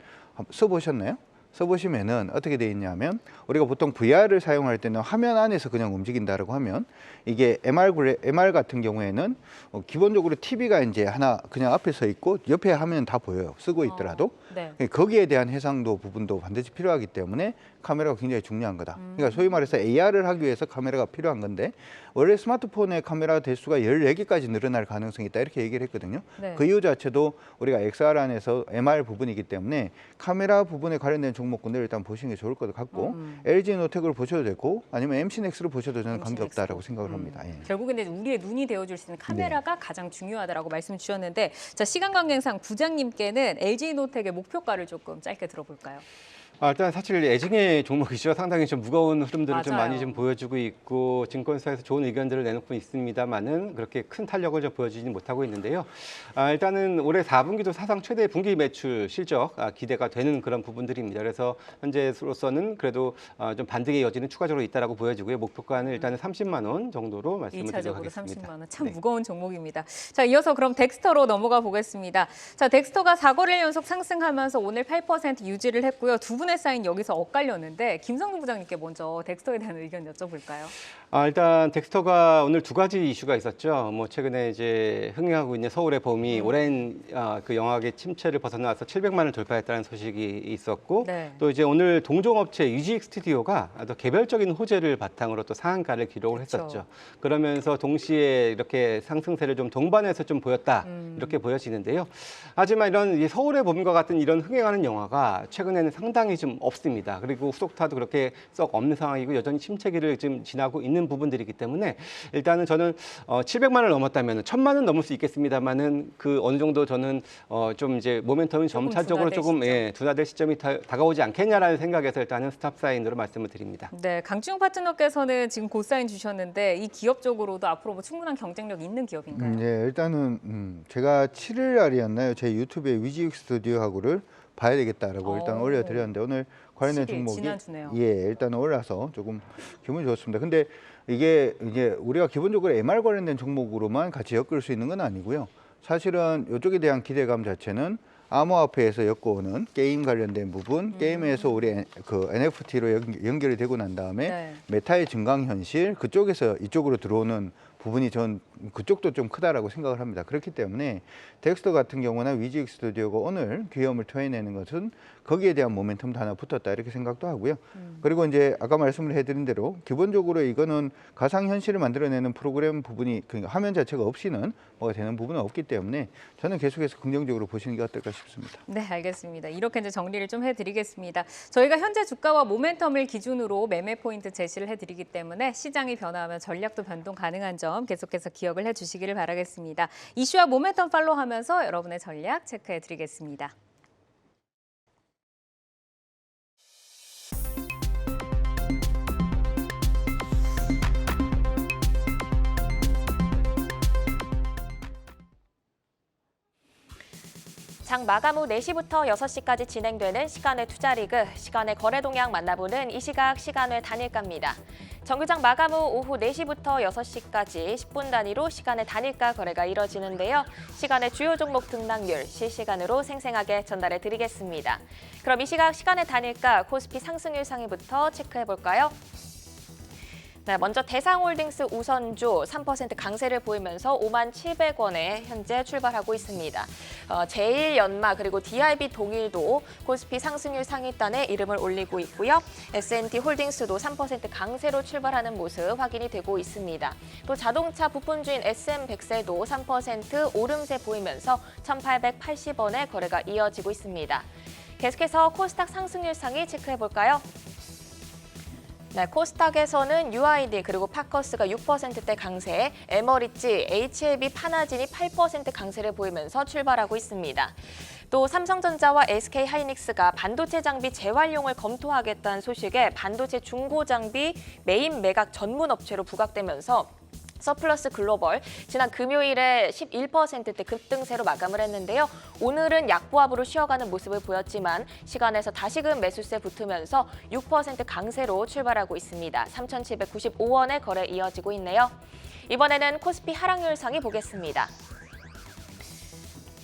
[SPEAKER 4] 써보셨나요? 써보시면은 어떻게 돼 있냐면 우리가 보통 VR을 사용할 때는 화면 안에서 그냥 움직인다라고 하면 이게 MR 같은 경우에는 기본적으로 TV가 이제 하나 그냥 앞에 서 있고 옆에 화면 다 보여요. 쓰고 있더라도
[SPEAKER 1] 네.
[SPEAKER 4] 거기에 대한 해상도 부분도 반드시 필요하기 때문에 카메라가 굉장히 중요한 거다. 그러니까 소위 말해서 AR을 하기 위해서 카메라가 필요한 건데 원래 스마트폰의 카메라 대수가 14개까지 늘어날 가능성이 있다 이렇게 얘기를 했거든요.
[SPEAKER 1] 네.
[SPEAKER 4] 그 이유 자체도 우리가 XR 안에서 MR 부분이기 때문에 카메라 부분에 관련된 종목군들 일단 보시는 게 좋을 것 같고 LG노텍을 보셔도 되고 아니면 MC넥스를 보셔도 저는 관계없다라고 생각을 합니다. 예.
[SPEAKER 1] 결국에는 우리의 눈이 되어줄 수 있는 카메라가 가장 중요하다라고 말씀 주셨는데 자, 시간 관계상 부장님께는 LG노텍의 목표가를 조금 짧게 들어볼까요?
[SPEAKER 3] 일단 사실 애증의 종목이죠. 상당히 좀 무거운 흐름들을 좀
[SPEAKER 1] 맞아요.
[SPEAKER 3] 많이 좀 보여주고 있고 증권사에서 좋은 의견들을 내놓고 있습니다만은 그렇게 큰 탄력을 좀 보여주지는 못하고 있는데요. 일단은 올해 4분기도 사상 최대 분기 매출 실적 기대가 되는 그런 부분들입니다. 그래서 현재로서는 그래도 좀 반등의 여지는 추가적으로 있다라고 보여지고요. 목표가는 일단은 30만 원 정도로 말씀을 드리도록
[SPEAKER 1] 1차적으로
[SPEAKER 3] 하겠습니다.
[SPEAKER 1] 30만 원. 참
[SPEAKER 3] 네.
[SPEAKER 1] 무거운 종목입니다. 자, 이어서 그럼 덱스터로 넘어가 보겠습니다. 자, 덱스터가 4거래일 연속 상승하면서 오늘 8% 유지를 했고요. 두 분의 사인 여기서 엇갈렸는데 김성준 부장님께 먼저 덱스터에 대한 의견 여쭤볼까요?
[SPEAKER 3] 일단 덱스터가 오늘 두 가지 이슈가 있었죠. 뭐 최근에 이제 흥행하고 있는 서울의 봄이 오랜 그 영화계 침체를 벗어나서 700만 을 돌파했다는 소식이 있었고
[SPEAKER 1] 네.
[SPEAKER 3] 또 이제 오늘 동종업체 뮤직 스튜디오가 또 개별적인 호재를 바탕으로 또 상한가를 기록을
[SPEAKER 1] 그렇죠.
[SPEAKER 3] 했었죠. 그러면서 동시에 이렇게 상승세를 좀 동반해서 좀 보였다 이렇게 보여지는데요. 하지만 이런 서울의 봄과 같은 이런 흥행하는 영화가 최근에는 상당히 좀 없습니다. 그리고 후속타도 그렇게 썩 없는 상황이고 여전히 침체기를 지금 지나고 있는 있는 부분들이기 때문에 일단은 저는 700만 원을 넘었다면 1000만 원 넘을 수 있겠습니다만은 그 어느 정도 저는 좀 이제 모멘텀이 점차적으로 조금 둔화될 시점이 다가오지 않겠냐라는 생각에서 일단은 스탑 사인으로 말씀을 드립니다.
[SPEAKER 1] 네, 강충 파트너께서는 지금 고사인 주셨는데 이 기업 쪽으로도 앞으로 뭐 충분한 경쟁력 있는 기업인가요?
[SPEAKER 4] 네, 일단은 제가 7일 날이었나요? 제 유튜브에 위지육 스튜디오하고를 봐야 되겠다라고 일단 올려드렸는데 오늘 관련된
[SPEAKER 1] 7일,
[SPEAKER 4] 종목이
[SPEAKER 1] 지난주네요.
[SPEAKER 4] 일단 올라서 조금 기분이 좋습니다. 근데 이게 우리가 기본적으로 MR 관련된 종목으로만 같이 엮을 수 있는 건 아니고요. 사실은 이쪽에 대한 기대감 자체는 암호화폐에서 엮어오는 게임 관련된 부분, 게임에서 우리 그 NFT로 연결이 되고 난 다음에 메타의 증강현실 그쪽에서 이쪽으로 들어오는 부분이 전 그쪽도 좀 크다라고 생각을 합니다. 그렇기 때문에 덱스터 같은 경우나 위지익 스튜디오가 오늘 귀염을 토해내는 것은 거기에 대한 모멘텀도 하나 붙었다 이렇게 생각도 하고요. 그리고 이제 아까 말씀을 해드린 대로 기본적으로 이거는 가상현실을 만들어내는 프로그램 부분이 그 화면 자체가 없이는 뭐가 되는 부분은 없기 때문에 저는 계속해서 긍정적으로 보시는 게 어떨까 싶습니다.
[SPEAKER 1] 네, 알겠습니다. 이렇게 이제 정리를 좀 해드리겠습니다. 저희가 현재 주가와 모멘텀을 기준으로 매매 포인트 제시를 해드리기 때문에 시장이 변화하면 전략도 변동 가능한 점 계속해서 기억을 해주시기를 바라겠습니다. 이슈와 모멘텀 팔로우하면서 여러분의 전략 체크해드리겠습니다.
[SPEAKER 2] 장 마감 후 4시부터 6시까지 진행되는 시간외 투자리그, 시간외 거래 동향 만나보는 이 시각 시간외 단일가입니다. 정규장 마감 후 오후 4시부터 6시까지 10분 단위로 시간외 단일가 거래가 이뤄지는데요. 시간외 주요 종목 등락률 실시간으로 생생하게 전달해 드리겠습니다. 그럼 이 시각 시간외 단일가 코스피 상승률 상위부터 체크해 볼까요? 네, 먼저 대상홀딩스 우선주 3% 강세를 보이면서 57,700원에 현재 출발하고 있습니다. 제일연마 그리고 DIB 동일도 코스피 상승률 상위단에 이름을 올리고 있고요. S&T 홀딩스도 3% 강세로 출발하는 모습 확인이 되고 있습니다. 또 자동차 부품주인 SM100세도 3% 오름세 보이면서 1,880원에 거래가 이어지고 있습니다. 계속해서 코스닥 상승률 상위 체크해 볼까요? 네, 코스닥에서는 UID 그리고 파커스가 6%대 강세, 에머리지, HLB 파나진이 8% 강세를 보이면서 출발하고 있습니다. 또 삼성전자와 SK하이닉스가 반도체 장비 재활용을 검토하겠다는 소식에 반도체 중고 장비 메인 매각 전문 업체로 부각되면서 서플러스 글로벌 지난 금요일에 11%대 급등세로 마감을 했는데요. 오늘은 약보합으로 쉬어가는 모습을 보였지만 시간에서 다시금 매수세 붙으면서 6% 강세로 출발하고 있습니다. 3,795원의 거래 이어지고 있네요. 이번에는 코스피 하락률 상위 보겠습니다.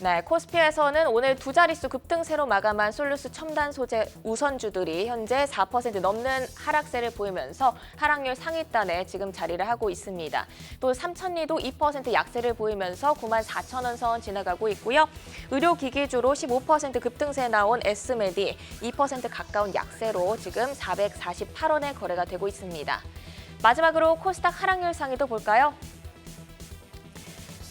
[SPEAKER 2] 네, 코스피에서는 오늘 두 자릿수 급등세로 마감한 솔루스 첨단 소재 우선주들이 현재 4% 넘는 하락세를 보이면서 하락률 상위단에 지금 자리를 하고 있습니다. 또 삼천리도 2% 약세를 보이면서 94,000원 선 지나가고 있고요. 의료기기주로 15% 급등세 나온 S메디 2% 가까운 약세로 지금 448원에 거래가 되고 있습니다. 마지막으로 코스닥 하락률 상위도 볼까요?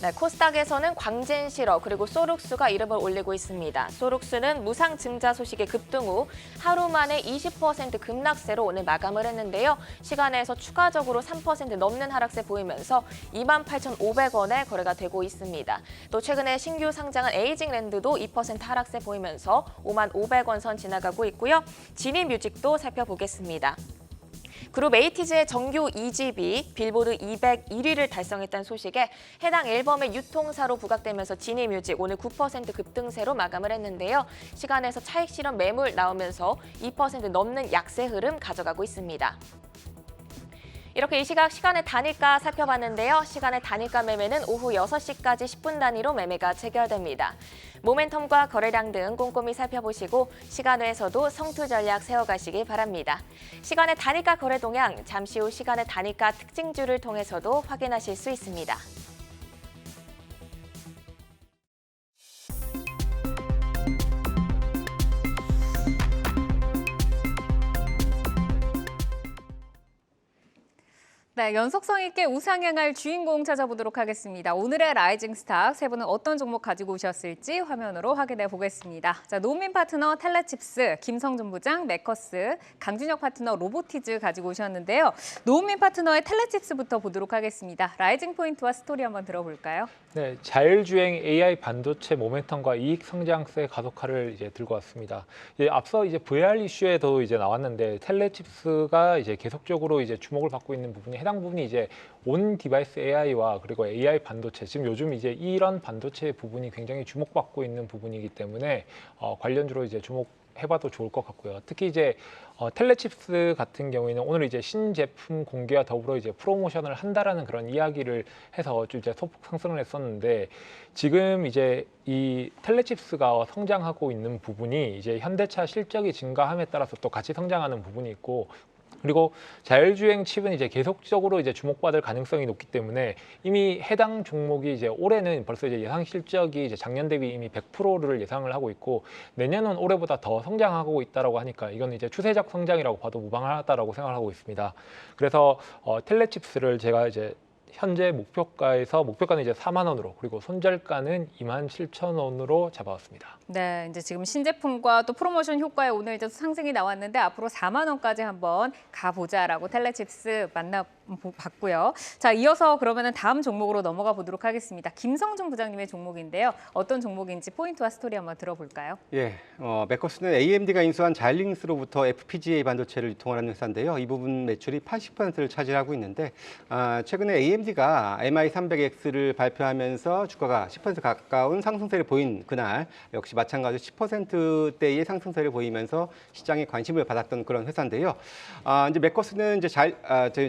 [SPEAKER 2] 네, 코스닥에서는 광진실업 그리고 소룩스가 이름을 올리고 있습니다. 소룩스는 무상 증자 소식의 급등 후 하루 만에 20% 급락세로 오늘 마감을 했는데요. 시간에서 추가적으로 3% 넘는 하락세 보이면서 28,500원에 거래가 되고 있습니다. 또 최근에 신규 상장한 에이징랜드도 2% 하락세 보이면서 55,000원 선 지나가고 있고요. 지니뮤직도 살펴보겠습니다. 그룹 에이티즈의 정규 2집이 빌보드 200 1위를 달성했다는 소식에 해당 앨범의 유통사로 부각되면서 지니뮤직 오늘 9% 급등세로 마감을 했는데요. 시간에서 차익 실현 매물 나오면서 2% 넘는 약세 흐름 가져가고 있습니다. 이렇게 이 시각 시간의 단일가 살펴봤는데요. 시간의 단일가 매매는 오후 6시까지 10분 단위로 매매가 체결됩니다. 모멘텀과 거래량 등 꼼꼼히 살펴보시고 시간 외에서도 성투 전략 세워가시기 바랍니다. 시간의 단일가 거래 동향, 잠시 후 시간의 단일가 특징주를 통해서도 확인하실 수 있습니다.
[SPEAKER 1] 네, 연속성 있게 우상향할 주인공 찾아보도록 하겠습니다. 오늘의 라이징 스타 세 분은 어떤 종목 가지고 오셨을지 화면으로 확인해 보겠습니다. 자, 노민 파트너 텔레칩스, 김성준 부장 메커스, 강준혁 파트너 로보티즈 가지고 오셨는데요. 노민 파트너의 텔레칩스부터 보도록 하겠습니다. 라이징 포인트와 스토리 한번 들어볼까요?
[SPEAKER 5] 네, 자율주행 AI 반도체 모멘텀과 이익 성장세 가속화를 이제 들고 왔습니다. 앞서 이제 VR 이슈에도 이제 나왔는데 텔레칩스가 이제 계속적으로 이제 주목을 받고 있는 부분이 해당 부분이 이제 온 디바이스 AI와 그리고 AI 반도체, 지금 요즘 이제 이런 반도체 부분이 굉장히 주목받고 있는 부분이기 때문에 관련주로 이제 주목해봐도 좋을 것 같고요. 특히 이제 텔레칩스 같은 경우에는 오늘 이제 신제품 공개와 더불어 이제 프로모션을 한다라는 그런 이야기를 해서 좀 이제 소폭 상승을 했었는데, 지금 이제 이 텔레칩스가 성장하고 있는 부분이 이제 현대차 실적이 증가함에 따라서 또 같이 성장하는 부분이 있고, 그리고 자율주행 칩은 이제 계속적으로 이제 주목받을 가능성이 높기 때문에 이미 해당 종목이 이제 올해는 벌써 이제 예상 실적이 이제 작년 대비 이미 100%를 예상을 하고 있고, 내년은 올해보다 더 성장하고 있다라고 하니까 이건 이제 추세적 성장이라고 봐도 무방하다라고 생각하고 있습니다. 그래서 텔레칩스를 제가 이제 현재 목표가는 이제 4만 원으로, 그리고 손절가는 27,000원으로 잡아왔습니다.
[SPEAKER 1] 네, 이제 지금 신제품과 또 프로모션 효과에 오늘 이제 상승이 나왔는데 앞으로 4만 원까지 한번 가보자라고 텔레칩스 만나봤고요. 자, 이어서 그러면은 다음 종목으로 넘어가 보도록 하겠습니다. 김성준 부장님의 종목인데요. 어떤 종목인지 포인트와 스토리 한번 들어볼까요?
[SPEAKER 3] 예, 메커스는 AMD가 인수한 자일링스로부터 FPGA 반도체를 유통하는 회사인데요. 이 부분 매출이 80%를 차지하고 있는데, 최근에 AMD가 MI300X를 발표하면서 주가가 10% 가까운 상승세를 보인 그날 역시 마찬가지로 10%대의 상승세를 보이면서 시장에 관심을 받았던 그런 회사인데요. 이제 메커스는 이제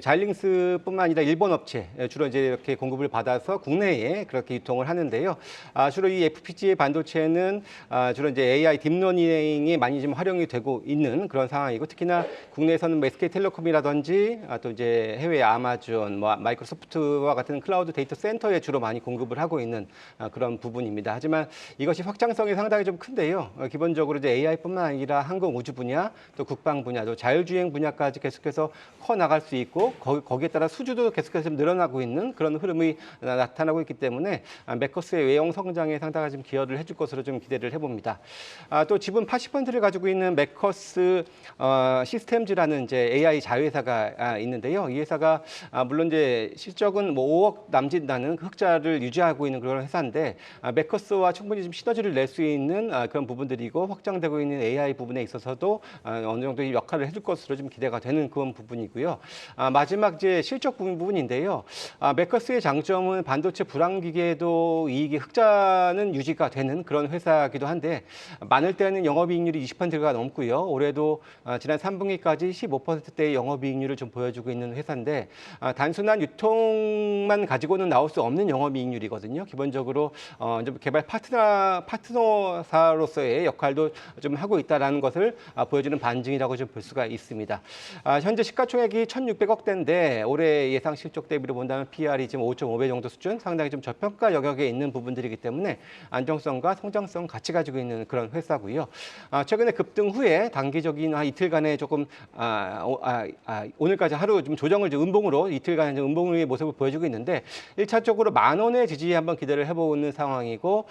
[SPEAKER 3] 자일링스뿐만 아니라 일본 업체 주로 이제 이렇게 공급을 받아서 국내에 그렇게 유통을 하는데요. 주로 이 FPGA 반도체는 주로 이제 AI 딥러닝에 많이 좀 활용이 되고 있는 그런 상황이고, 특히나 국내에서는 뭐 SK텔레콤이라든지 또 이제 해외 아마존, 뭐 마이크로소프트와 같은 클라우드 데이터 센터에 주로 많이 공급을 하고 있는 그런 부분입니다. 하지만 이것이 확장성이 상당히 좀 큰데요. 기본적으로 이제 AI뿐만 아니라 항공 우주 분야, 또 국방 분야, 또 자율주행 분야까지 계속해서 커 나갈 수 있고, 거기에 따라 수주도 계속해서 좀 늘어나고 있는 그런 흐름이 나타나고 있기 때문에 메커스의 외형 성장에 상당히 좀 기여를 해줄 것으로 좀 기대를 해봅니다. 또 지분 80%를 가지고 있는 메커스 시스템즈라는 이제 AI 자회사가 있는데요. 이 회사가 물론 이제 실적은 뭐 5억 남짓 나는 흑자를 유지하고 있는 그런 회사인데, 메커스와 충분히 좀 시너지를 낼 수 있는 그런 부분들이고, 확장되고 있는 AI 부분에 있어서도 어느 정도 역할을 해줄 것으로 좀 기대가 되는 그런 부분이고요. 마지막 이제 실적 부분인데요. 메커스의 장점은 반도체 불황기계에도 이익이 흑자는 유지가 되는 그런 회사이기도 한데, 많을 때는 영업이익률이 20%가 넘고요. 올해도 지난 3분기까지 15%대의 영업이익률을 좀 보여주고 있는 회사인데, 단순한 유통만 가지고는 나올 수 없는 영업이익률이거든요. 기본적으로 개발 파트너사로서의 역할도 좀 하고 있다라는 것을 보여주는 반증이라고 좀 볼 수가 있습니다. 현재 시가총액이 1,600억대인데 올해 예상 실적 대비로 본다면 PR이 지금 5.5배 정도 수준, 상당히 좀 저평가 영역에 있는 부분들이기 때문에 안정성과 성장성 같이 가지고 있는 그런 회사고요. 최근에 급등 후에 단기적인 이틀간의 조금 오늘까지 하루 좀 조정을 좀 음봉으로 이틀간의 음봉의 모습을 보여주고 있는데, 1차적으로 10,000원의 지지에 한번 기대를 해보는 상황이고,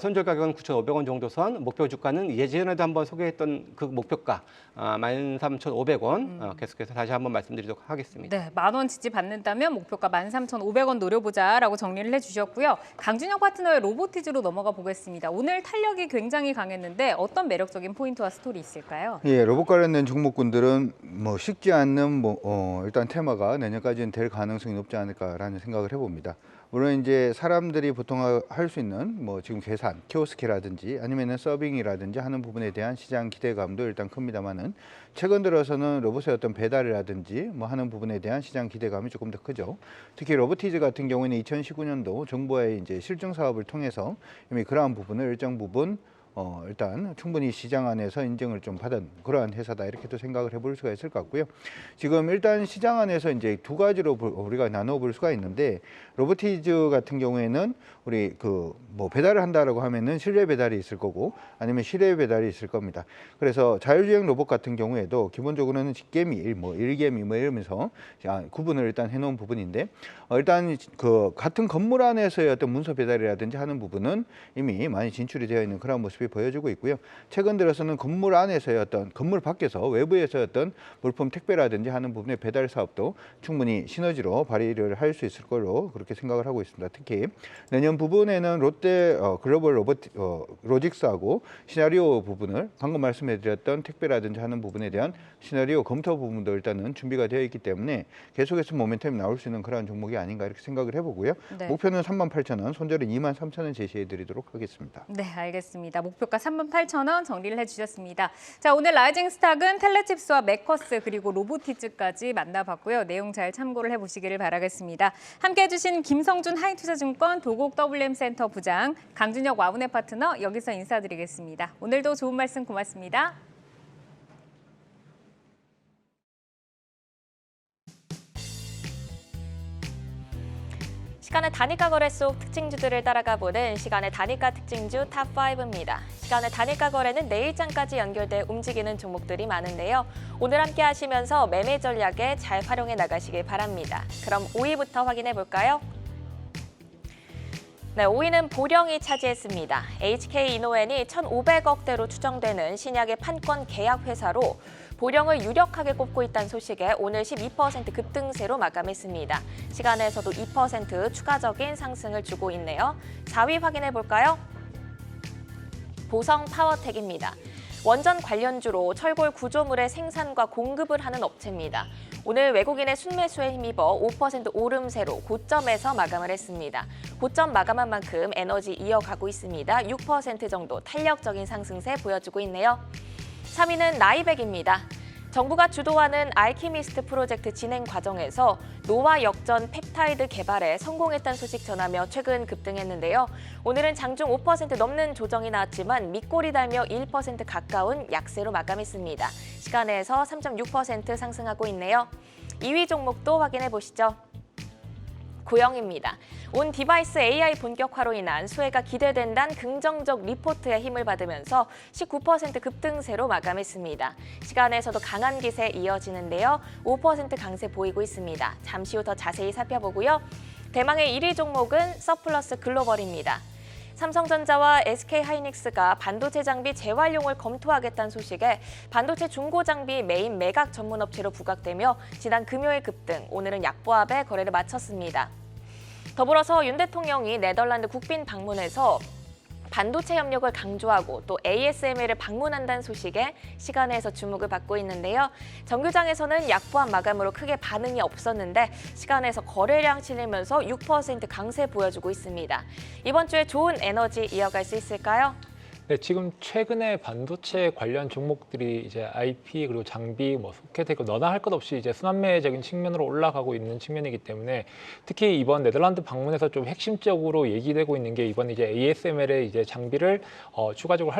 [SPEAKER 3] 손절 가격은 9,500원 정도 선, 목표 주가는 예전에도 한번 소개했던 그 목표가 13,500원 계속해서 다시 한번 말씀드리도록 하겠습니다.
[SPEAKER 1] 네, 10,000원 지지 받는다면 목표가 13,500원 노려보자라고 정리를 해주셨고요. 강준혁 파트너의 로보티즈로 넘어가 보겠습니다. 오늘 탄력이 굉장히 강했는데 어떤 매력적인 포인트와 스토리 있을까요?
[SPEAKER 4] 예, 로봇 관련된 종목군들은 뭐 식지 않는 일단 테마가 내년까지는 될 가능성이 높지 않을까라는 생각을 해봅니다. 물론 이제 사람들이 보통 할 수 있는 뭐 지금 계산, 키오스키라든지 아니면은 서빙이라든지 하는 부분에 대한 시장 기대감도 일단 큽니다만은, 최근 들어서는 로봇의 어떤 배달이라든지 뭐 하는 부분에 대한 시장 기대감이 조금 더 크죠. 특히 로보티즈 같은 경우에는 2019년도 정부의 이제 실증 사업을 통해서 이미 그러한 부분을 일정 부분 일단 충분히 시장 안에서 인정을 좀 받은 그러한 회사다 이렇게도 생각을 해볼 수가 있을 것 같고요. 지금 일단 시장 안에서 이제 두 가지로 우리가 나눠 볼 수가 있는데 로보티즈 같은 경우에는 우리 뭐 배달을 한다라고 하면은 실내 배달이 있을 거고 아니면 실외 배달이 있을 겁니다. 그래서 자율주행 로봇 같은 경우에도 기본적으로는 직개미, 일개미 뭐 이러면서 구분을 일단 해놓은 부분인데 일단 같은 건물 안에서의 어떤 문서 배달이라든지 하는 부분은 이미 많이 진출이 되어 있는 그런 모습이 보여지고 있고요. 최근 들어서는 건물 안에서의 어떤 건물 밖에서 외부에서의 어떤 물품 택배라든지 하는 부분의 배달 사업도 충분히 시너지로 발휘를 할 수 있을 걸로 그렇게 생각을 하고 있습니다. 특히 내년 부분에는 롯데 글로벌 로직스하고 시나리오 부분을 방금 말씀해드렸던 택배라든지 하는 부분에 대한 시나리오 검토 부분도 일단은 준비가 되어 있기 때문에 계속해서 모멘텀이 나올 수 있는 그런 종목이 아닌가 이렇게 생각을 해보고요.
[SPEAKER 1] 네.
[SPEAKER 4] 목표는 38,000원, 손절은 23,000원 제시해드리도록 하겠습니다.
[SPEAKER 1] 네, 알겠습니다. 목표가 38,000원 정리를 해주셨습니다. 자, 오늘 라이징 스탁은 텔레칩스와 메커스 그리고 로보티즈까지 만나봤고요. 내용 잘 참고를 해보시기를 바라겠습니다. 함께해 주신 김성준 하이투자증권 도곡 WM센터 부장, 강준혁 와우넷 파트너 여기서 인사드리겠습니다. 오늘도 좋은 말씀 고맙습니다.
[SPEAKER 2] 시간의 단일가 거래 속 특징주들을 따라가 보는 시간의 단일가 특징주 탑5입니다. 시간의 단일가 거래는 내일장까지 연결돼 움직이는 종목들이 많은데요. 오늘 함께 하시면서 매매 전략에 잘 활용해 나가시길 바랍니다. 그럼 5위부터 확인해 볼까요? 네, 5위는 보령이 차지했습니다. HK이노엔이 1,500억대로 추정되는 신약의 판권 계약 회사로 보령을 유력하게 꼽고 있다는 소식에 오늘 12% 급등세로 마감했습니다. 시간에서도 2% 추가적인 상승을 주고 있네요. 4위 확인해 볼까요? 보성 파워텍입니다. 원전 관련주로 철골 구조물의 생산과 공급을 하는 업체입니다. 오늘 외국인의 순매수에 힘입어 5% 오름세로 고점에서 마감을 했습니다. 고점 마감한 만큼 에너지 이어가고 있습니다. 6% 정도 탄력적인 상승세 보여주고 있네요. 3위는 나이백입니다. 정부가 주도하는 알키미스트 프로젝트 진행 과정에서 노화 역전 펩타이드 개발에 성공했다는 소식 전하며 최근 급등했는데요. 오늘은 장중 5% 넘는 조정이 나왔지만 밑골이 달며 1% 가까운 약세로 마감했습니다. 시간에서 3.6% 상승하고 있네요. 2위 종목도 확인해 보시죠. 고영입니다. 온 디바이스 AI 본격화로 인한 수혜가 기대된다는 긍정적 리포트에 힘을 받으면서 19% 급등세로 마감했습니다. 시간에서도 강한 기세 이어지는데요. 5% 강세 보이고 있습니다. 잠시 후 더 자세히 살펴보고요. 대망의 1위 종목은 서플러스 글로벌입니다. 삼성전자와 SK하이닉스가 반도체 장비 재활용을 검토하겠다는 소식에 반도체 중고 장비 메인 매각 전문 업체로 부각되며 지난 금요일 급등, 오늘은 약보합에 거래를 마쳤습니다. 더불어서 윤 대통령이 네덜란드 국빈 방문에서 반도체 협력을 강조하고 또 ASML을 방문한다는 소식에 시간에서 주목을 받고 있는데요. 정규장에서는 약보합 마감으로 크게 반응이 없었는데 시간에서 거래량 실리면서 6% 강세 보여주고 있습니다. 이번 주에 좋은 에너지 이어갈 수 있을까요?
[SPEAKER 5] 네, 지금 최근에 반도체 관련 종목들이 이제 IP 그리고 장비, 소켓 너나 할 것 없이 이제 순환매적인 측면으로 올라가고 있는 측면이기 때문에 특히 이번 네덜란드 방문에서 좀 핵심적으로 얘기되고 있는 게 이번 이제 ASML의 이제 장비를 추가적으로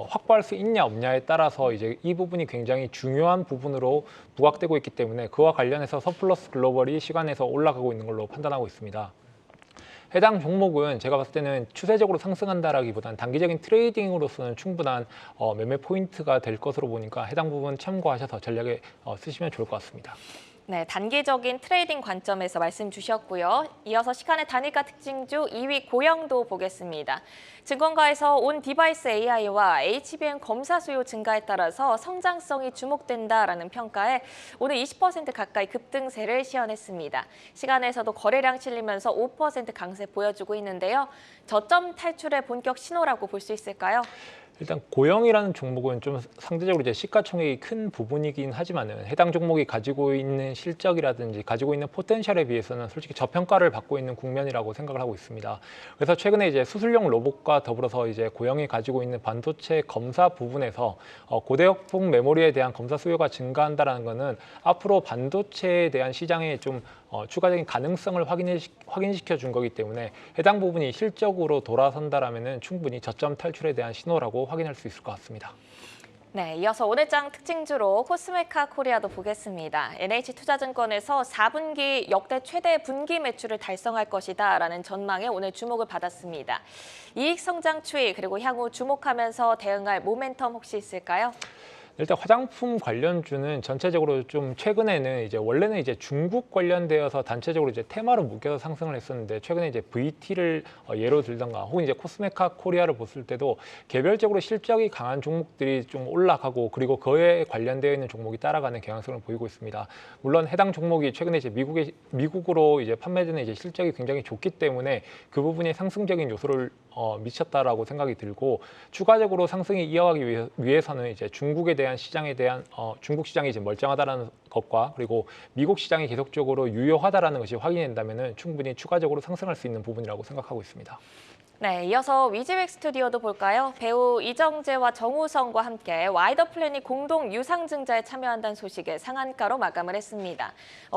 [SPEAKER 5] 확보할 수 있냐 없냐에 따라서 이제 이 부분이 굉장히 중요한 부분으로 부각되고 있기 때문에 그와 관련해서 서플러스 글로벌이 시간에서 올라가고 있는 걸로 판단하고 있습니다. 해당 종목은 제가 봤을 때는 추세적으로 상승한다라기보다는 단기적인 트레이딩으로서는 충분한 매매 포인트가 될 것으로 보니까 해당 부분 참고하셔서 전략에 쓰시면 좋을 것 같습니다.
[SPEAKER 2] 네, 단기적인 트레이딩 관점에서 말씀 주셨고요. 이어서 시간의 단일가 특징주 2위 고영도 보겠습니다. 증권가에서 온 디바이스 AI와 HBM 검사 수요 증가에 따라서 성장성이 주목된다라는 평가에 오늘 20% 가까이 급등세를 시현했습니다. 시간에서도 거래량 실리면서 5% 강세 보여주고 있는데요. 저점 탈출의 본격 신호라고 볼 수 있을까요?
[SPEAKER 5] 일단 고영이라는 종목은 좀 상대적으로 이제 시가총액이 큰 부분이긴 하지만은 해당 종목이 가지고 있는 실적이라든지 가지고 있는 포텐셜에 비해서는 솔직히 저평가를 받고 있는 국면이라고 생각을 하고 있습니다. 그래서 최근에 이제 수술용 로봇과 더불어서 이제 고영이 가지고 있는 반도체 검사 부분에서 고대역폭 메모리에 대한 검사 수요가 증가한다라는 것은 앞으로 반도체에 대한 시장에 좀 추가적인 가능성을 확인시켜 준 거기 때문에 해당 부분이 실적으로 돌아선다라면은 충분히 저점 탈출에 대한 신호라고 확인할 수 있을 것 같습니다.
[SPEAKER 2] 네, 이어서 오늘 장 특징주로 코스메카 코리아도 보겠습니다. NH투자증권에서 4분기 역대 최대 분기 매출을 달성할 것이다라는 전망에 오늘 주목을 받았습니다. 이익 성장 추이 그리고 향후 주목하면서 대응할 모멘텀 혹시 있을까요?
[SPEAKER 5] 일단 화장품 관련주는 전체적으로 좀 최근에는 원래는 중국 관련되어서 단체적으로 테마로 묶여서 상승을 했었는데 최근에 VT를 예로 들던가 혹은 코스메카 코리아를 봤을 때도 개별적으로 실적이 강한 종목들이 좀 올라가고 그리고 그에 관련되어 있는 종목이 따라가는 경향성을 보이고 있습니다. 물론 해당 종목이 최근에 미국으로 판매되는 실적이 굉장히 좋기 때문에 그 부분이 상승적인 요소를 미쳤다라고 생각이 들고 추가적으로 상승이 이어가기 위해서는 중국에 대한 시장에 대한 중국 시장이 멀쩡하다라는 것과 그리고 미국 시장이 계속적으로 유효하다라는 것이 확인된다면은 충분히 추가적으로 상승할 수 있는 부분이라고 생각하고 있습니다.
[SPEAKER 2] 네, 이어서 위즈윅 스튜디오도 볼까요? 배우 이정재와 정우성과 함께 와이더 플랜이 공동 유상증자에 참여한다는 소식에 상한가로 마감을 했습니다.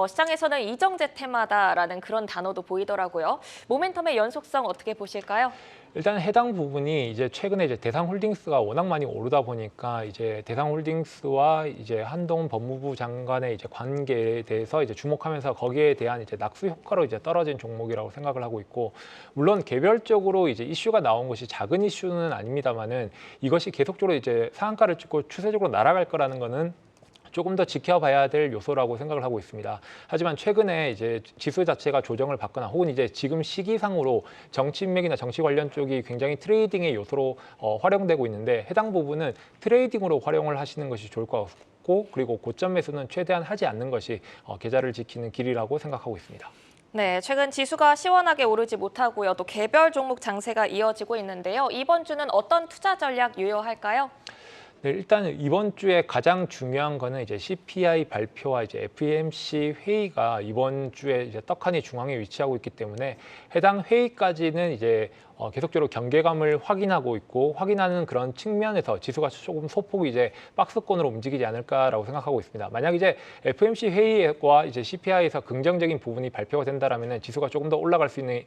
[SPEAKER 2] 시장에서는 이정재 테마다라는 그런 단어도 보이더라고요. 모멘텀의 연속성 어떻게 보실까요?
[SPEAKER 5] 일단 해당 부분이 최근에 대상홀딩스가 워낙 많이 오르다 보니까 대상홀딩스와 한동훈 법무부 장관의 관계에 대해서 주목하면서 거기에 대한 낙수 효과로 떨어진 종목이라고 생각을 하고 있고 물론 개별적으로 이슈가 나온 것이 작은 이슈는 아닙니다만은 이것이 계속적으로 상한가를 찍고 추세적으로 날아갈 거라는 거는 조금 더 지켜봐야 될 요소라고 생각을 하고 있습니다. 하지만 최근에 지수 자체가 조정을 받거나 혹은 지금 시기상으로 정치 인맥이나 정치 관련 쪽이 굉장히 트레이딩의 요소로 활용되고 있는데 해당 부분은 트레이딩으로 활용을 하시는 것이 좋을 것 같고 그리고 고점 매수는 최대한 하지 않는 것이 계좌를 지키는 길이라고 생각하고 있습니다.
[SPEAKER 2] 네, 최근 지수가 시원하게 오르지 못하고요. 또 개별 종목 장세가 이어지고 있는데요. 이번 주는 어떤 투자 전략 유효할까요?
[SPEAKER 5] 네, 일단 이번 주에 가장 중요한 거는 CPI 발표와 FOMC 회의가 이번 주에 떡하니 중앙에 위치하고 있기 때문에 해당 회의까지는 계속적으로 경계감을 확인하고 있고 확인하는 그런 측면에서 지수가 조금 소폭 박스권으로 움직이지 않을까라고 생각하고 있습니다. 만약 FOMC 회의와 CPI에서 긍정적인 부분이 발표가 된다라면 지수가 조금 더 올라갈 수 있는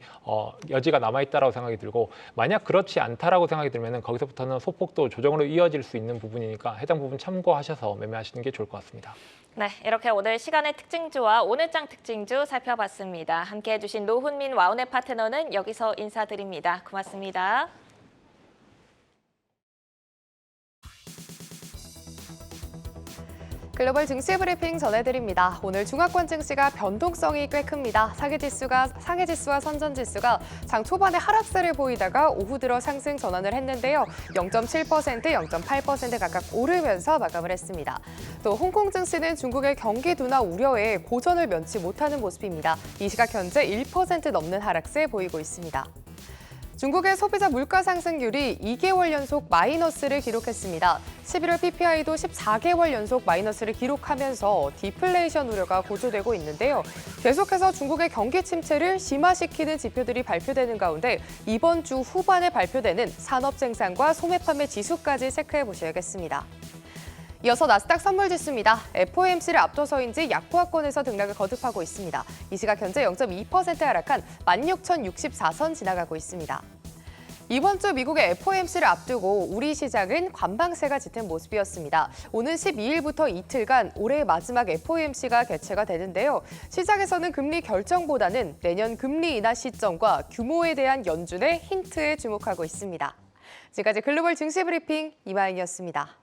[SPEAKER 5] 여지가 남아 있다라고 생각이 들고 만약 그렇지 않다라고 생각이 들면은 거기서부터는 소폭도 조정으로 이어질 수 있는 부분이니까 해당 부분 참고하셔서 매매하시는 게 좋을 것 같습니다.
[SPEAKER 2] 네, 이렇게 오늘 시간의 특징주와 오늘 장 특징주 살펴봤습니다. 함께해 주신 노훈민 와운의 파트너는 여기서 인사드립니다. 고맙습니다.
[SPEAKER 6] 글로벌 증시 브리핑 전해드립니다. 오늘 중화권 증시가 변동성이 꽤 큽니다. 상해지수와 선전지수가 장 초반에 하락세를 보이다가 오후 들어 상승 전환을 했는데요. 0.7%, 0.8% 각각 오르면서 마감을 했습니다. 또 홍콩 증시는 중국의 경기 둔화 우려에 고전을 면치 못하는 모습입니다. 이 시각 현재 1% 넘는 하락세 보이고 있습니다. 중국의 소비자 물가 상승률이 2개월 연속 마이너스를 기록했습니다. 11월 PPI도 14개월 연속 마이너스를 기록하면서 디플레이션 우려가 고조되고 있는데요. 계속해서 중국의 경기 침체를 심화시키는 지표들이 발표되는 가운데 이번 주 후반에 발표되는 산업 생산과 소매 판매 지수까지 체크해 보셔야겠습니다. 이어서 나스닥 선물지수입니다. FOMC를 앞둬서인지 약보합권에서 등락을 거듭하고 있습니다. 이 시각 현재 0.2% 하락한 16,064선 지나가고 있습니다. 이번 주 미국의 FOMC를 앞두고 우리 시장은 관망세가 짙은 모습이었습니다. 오는 12일부터 이틀간 올해의 마지막 FOMC가 개최가 되는데요. 시장에서는 금리 결정보다는 내년 금리 인하 시점과 규모에 대한 연준의 힌트에 주목하고 있습니다. 지금까지 글로벌 증시 브리핑 이마인이었습니다.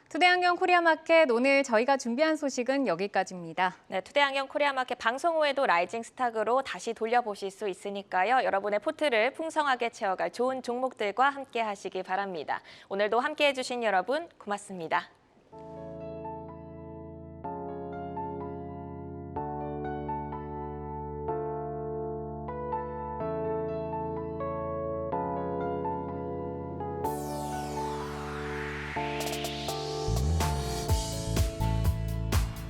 [SPEAKER 1] 투데이안경 코리아마켓 오늘 저희가 준비한 소식은 여기까지입니다.
[SPEAKER 2] 네, 투데이안경 코리아마켓 방송 후에도 라이징 스탁으로 다시 돌려보실 수 있으니까요. 여러분의 포트를 풍성하게 채워갈 좋은 종목들과 함께 하시기 바랍니다. 오늘도 함께해 주신 여러분 고맙습니다.